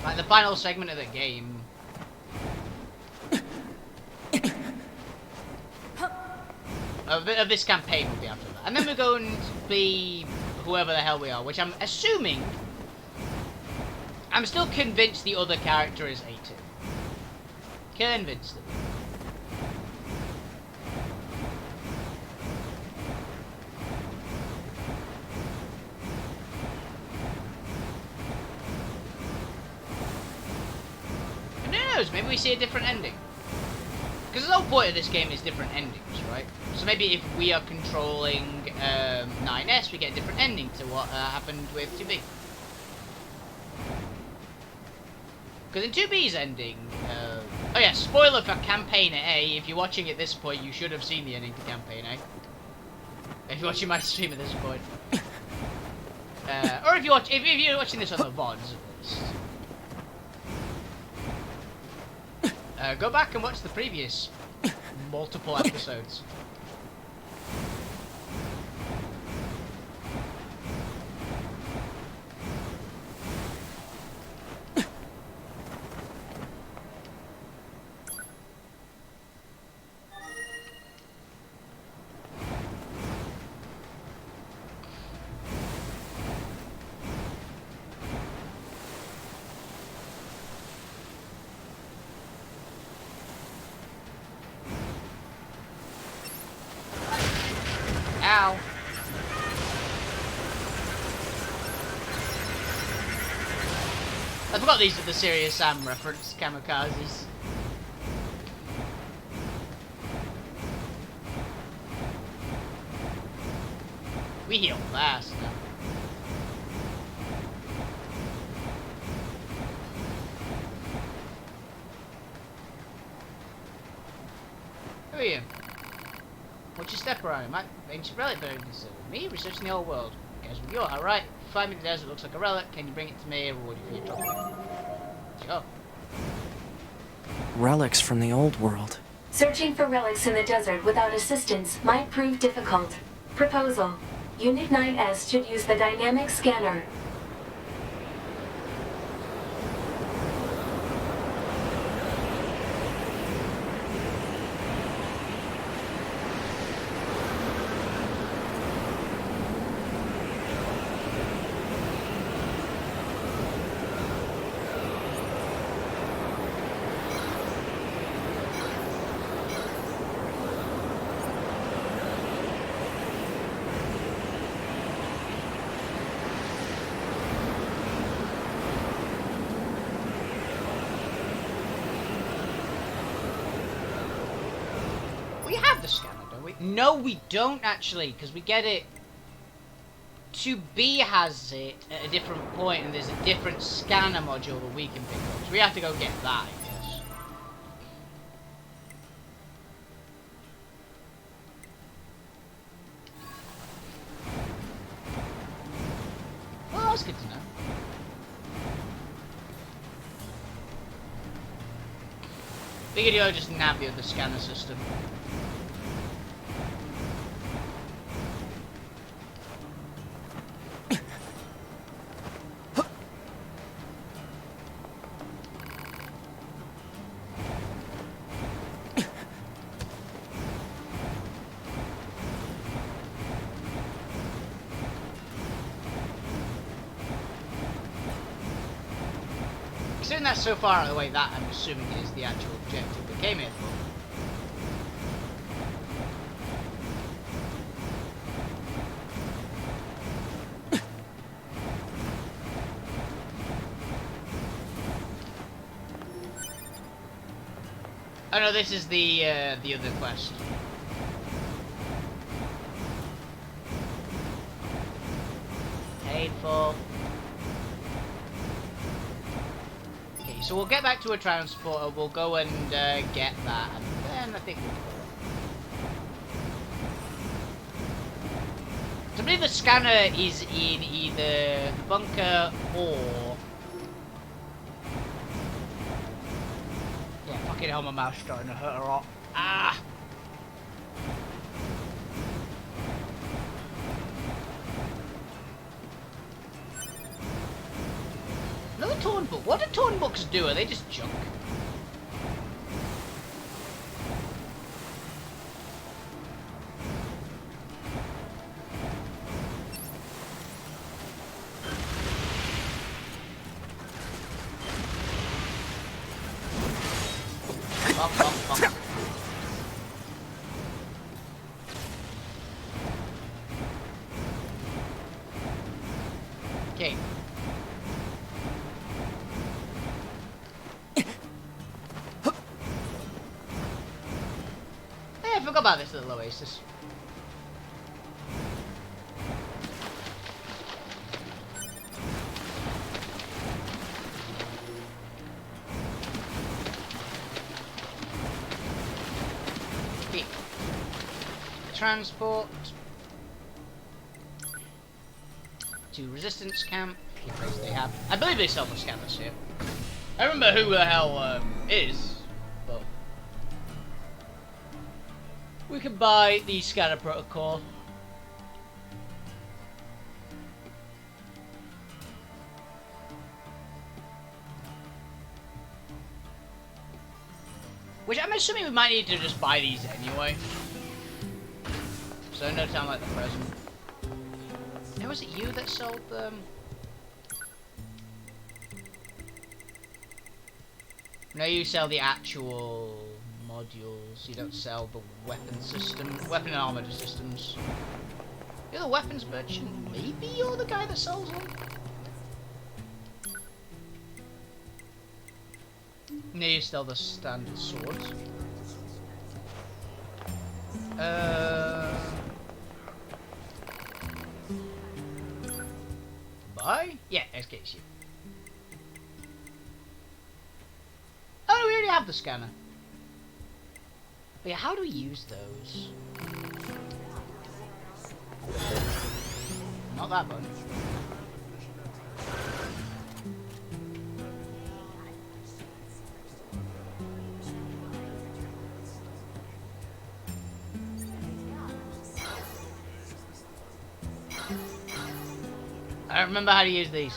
Like the final segment of the game. Of this campaign will be after that. And then we're going to be whoever the hell we are, which I'm assuming... I'm still convinced the other character is A2. Convinced of it. Maybe we see a different ending. Because the whole point of this game is different endings, right? So maybe if we are controlling 9S, we get a different ending to what happened with 2B. Because in 2B's ending, oh yeah, spoiler for Campaign A, if you're watching at this point, you should have seen the ending to Campaign A. If you're watching my stream at this point. Or if you're watching this on the VoDs, at least. Go back and watch the previous multiple episodes. Ow. I forgot these are the Serious Sam reference, kamikazes. We heal fast now. Who are you? What's your step around? Ancient relic buried in me, researching the old world. Guys with you, alright. Find me the desert, looks like a relic. Can you bring it to me? Reward you for your trouble. Sure. Relics from the old world. Searching for relics in the desert without assistance might prove difficult. Proposal. Unit 9S should use the dynamic scanner. We have the scanner, don't we? No, we don't actually, because we get it. 2B has it at a different point, and there's a different scanner module that we can pick up. So we have to go get that, I guess. Well, that's good to know. Figured you'll just nab the other scanner system. Considering that's so far out of the way, that I'm assuming is the actual objective we came here for. Oh no, this is the other quest. Painful. Okay, so we'll get back to a transporter, we'll go and get that, and then I think we'll go. So I believe the scanner is in either the bunker or... Yeah, fucking hell, my mouth's starting to hurt a lot. Ah! Another torn book. What do torn books do? Are they just junk? Bump, bump, bump. Okay. Hey, I forgot about this little oasis. Okay. Transport to resistance camp, because they have. I believe they sell the scanners here. I don't remember who the hell is, but we can buy the scanner protocol. Which I'm assuming we might need to just buy these anyway. So no time like the present. Hey, was it you that sold them? No, you sell the actual modules. You don't sell the weapon system, weapon and armor systems. You're the weapons merchant. Maybe you're the guy that sells them. No, you sell the standard swords. Buy? Yeah, SK's you. Oh, we already have the scanner. But yeah, how do we use those? Not that button. I don't remember how to use these.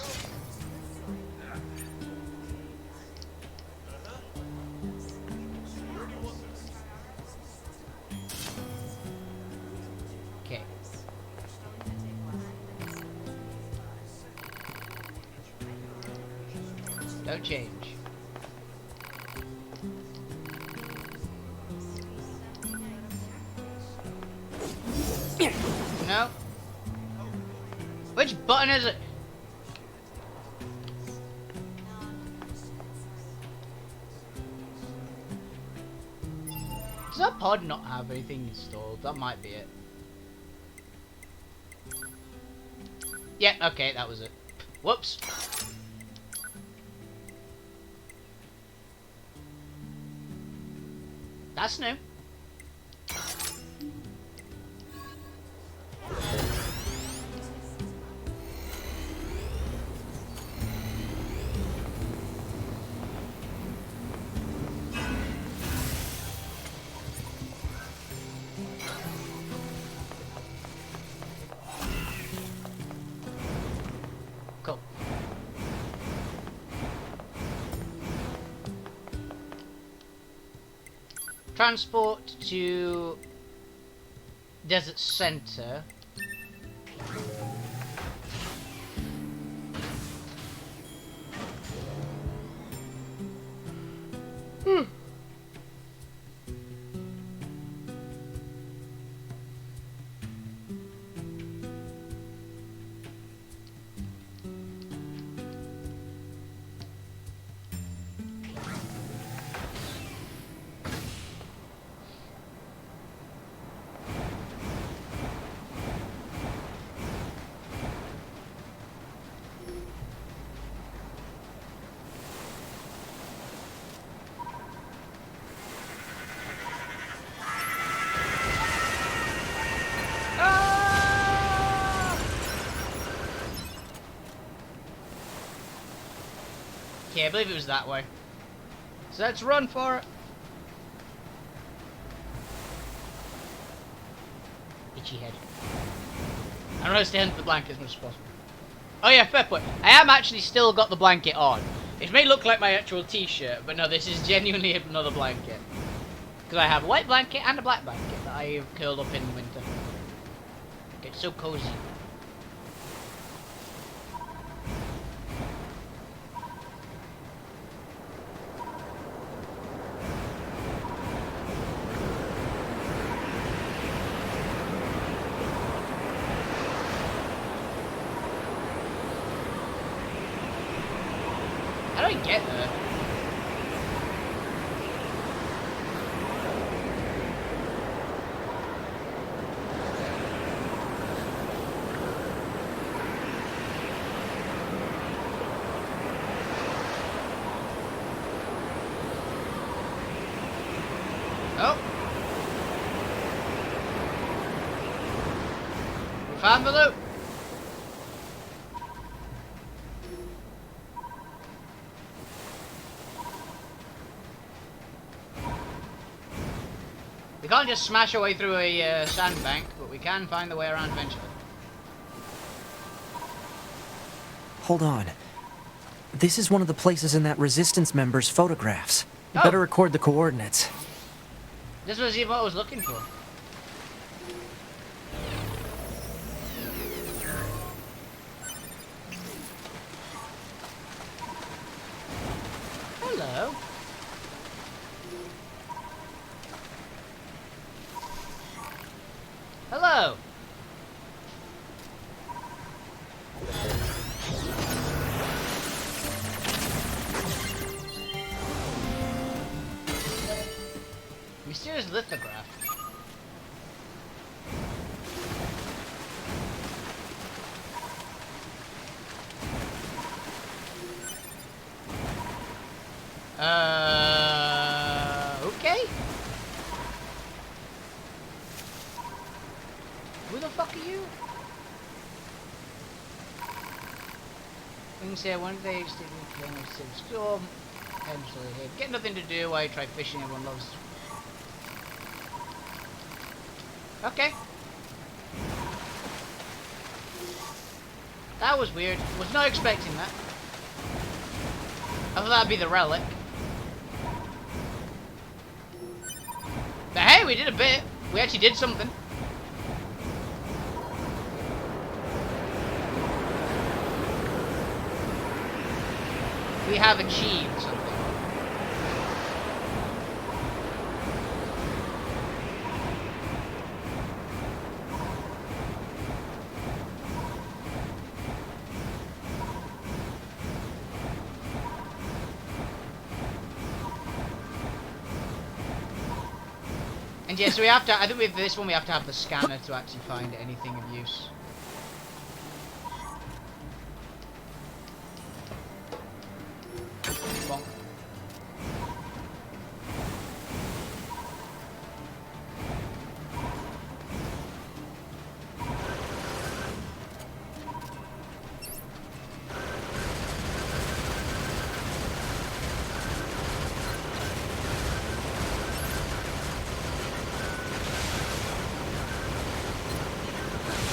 Okay. Don't change. No. Which button is it? Does that pod not have anything installed? That might be it. Yeah, okay, that was it. Whoops. That's new. Cool. Transport to Desert Center. Okay, I believe it was that way. So let's run for it. Itchy head. I'm gonna stay under the blanket as much as possible. Oh yeah, fair point. I am actually still got the blanket on. It may look like my actual t-shirt, but no, this is genuinely another blanket. Because I have a white blanket and a black blanket that I have curled up in winter. It's so cozy. How do I get there? found the loot. We can't just smash our way through a sandbank, but we can find the way around eventually. Hold on. This is one of the places in that Resistance member's photographs. You Oh. better record the coordinates. This was even what I was looking for. Hello. Hello. Mysterious lithograph. Okay. Who the fuck are you? Things here, one day still playing a storm. Eventually here. Get nothing to do while you try fishing, everyone loves. Okay. That was weird. Was not expecting that. I thought that'd be the relic. But hey, we did a bit. We actually did something. We have achieved something. And yeah, so we have to, I think with this one we have to have the scanner to actually find anything of use. Bonk.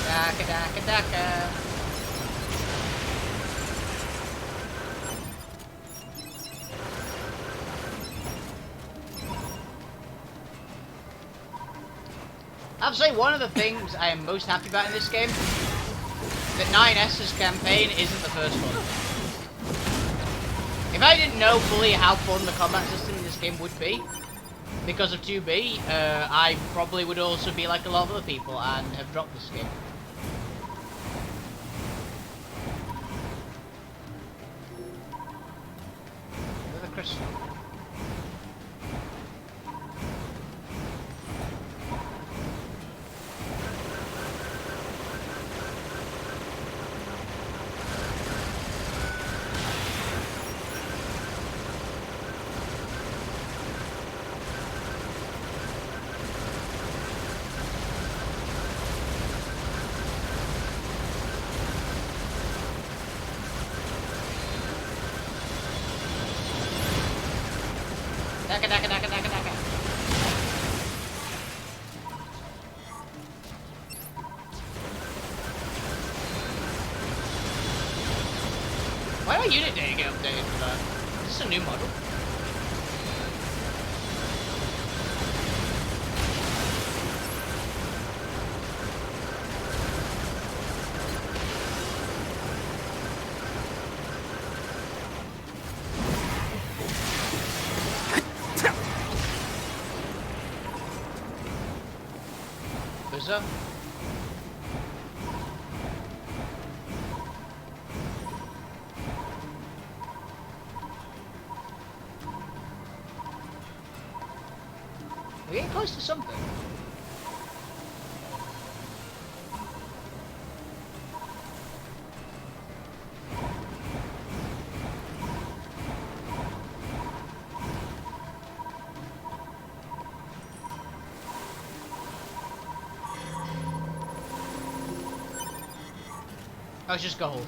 Daka daka daka. I have to say, one of the things I am most happy about in this game, that 9S's campaign isn't the first one. If I didn't know fully how fun the combat system in this game would be, because of 2B, I probably would also be like a lot of other people and have dropped this game. Another crystal. Daka daka daka daka daka. Why don't unit data get updated for that? Is this a new model? Buzzer? We're getting close to something. Oh, it's just gold.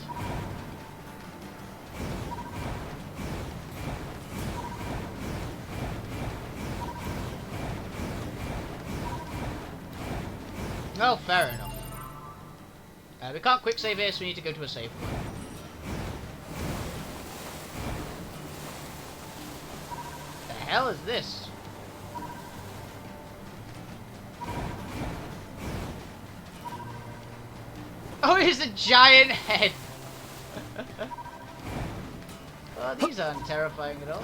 Oh, fair enough. We can't quick save here, so we need to go to a save point. The hell is this? Oh, it's a giant head! Well, these aren't terrifying at all.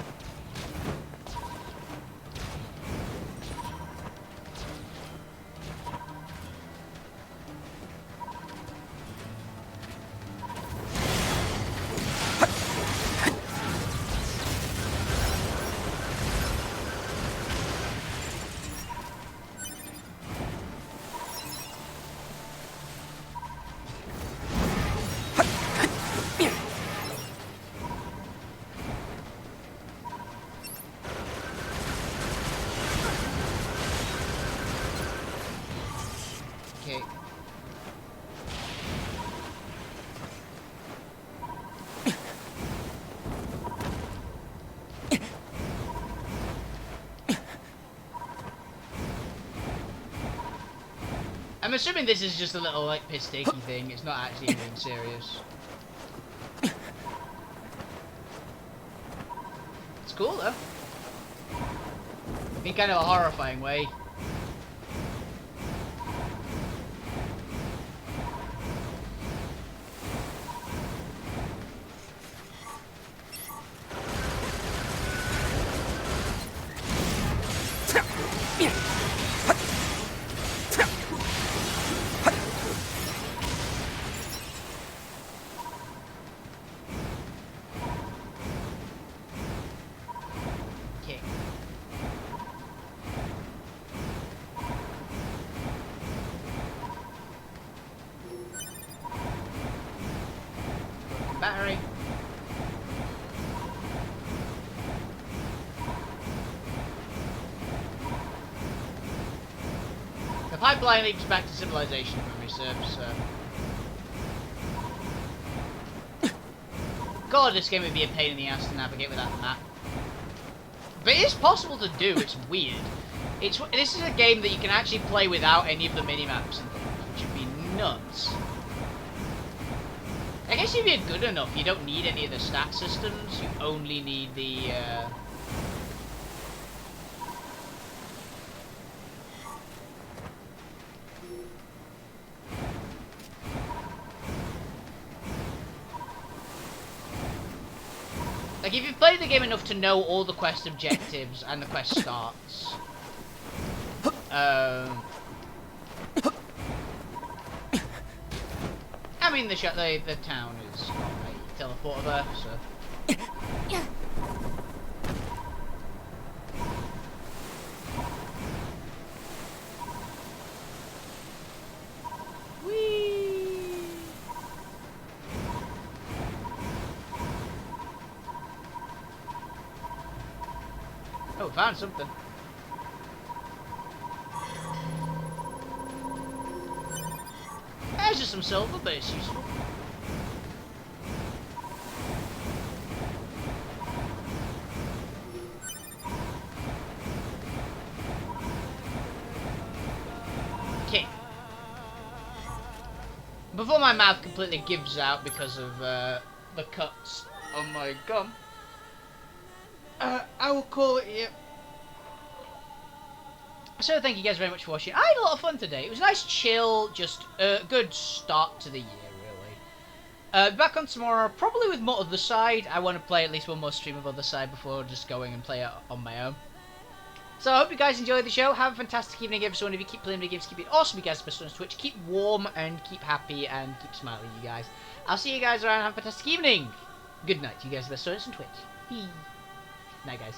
Okay. I'm assuming this is just a little, like, piss-takey thing. It's not actually anything serious. It's cool, though. In kind of a horrifying way. Okay. Battery. The pipeline leads back to civilization, if memory serves, so... God, this game would be a pain in the ass to navigate without the map. But it is possible to do, it's weird. This is a game that you can actually play without any of the minimaps and things, which would be nuts. I guess if you're good enough, you don't need any of the stat systems, you only need the, Like, if you've played the game enough to know all the quest objectives and the quest starts, I mean, the town is not a teleporter there, so... Oh, found something. There's just some silver, but it's useful. Okay. Before my mouth completely gives out because of the cuts on my gum, I will call it here. So thank you guys very much for watching. I had a lot of fun today. It was a nice, chill, just good start to the year, really. Back on tomorrow, probably with more Other Side. I want to play at least one more stream of Other Side before just going and play it on my own. So I hope you guys enjoyed the show. Have a fantastic evening, everyone. If you keep playing the games, keep it awesome. You guys, best on Twitch. Keep warm and keep happy and keep smiling, you guys. I'll see you guys around. Have a fantastic evening. Good night, you guys, best on Twitch. Night, guys.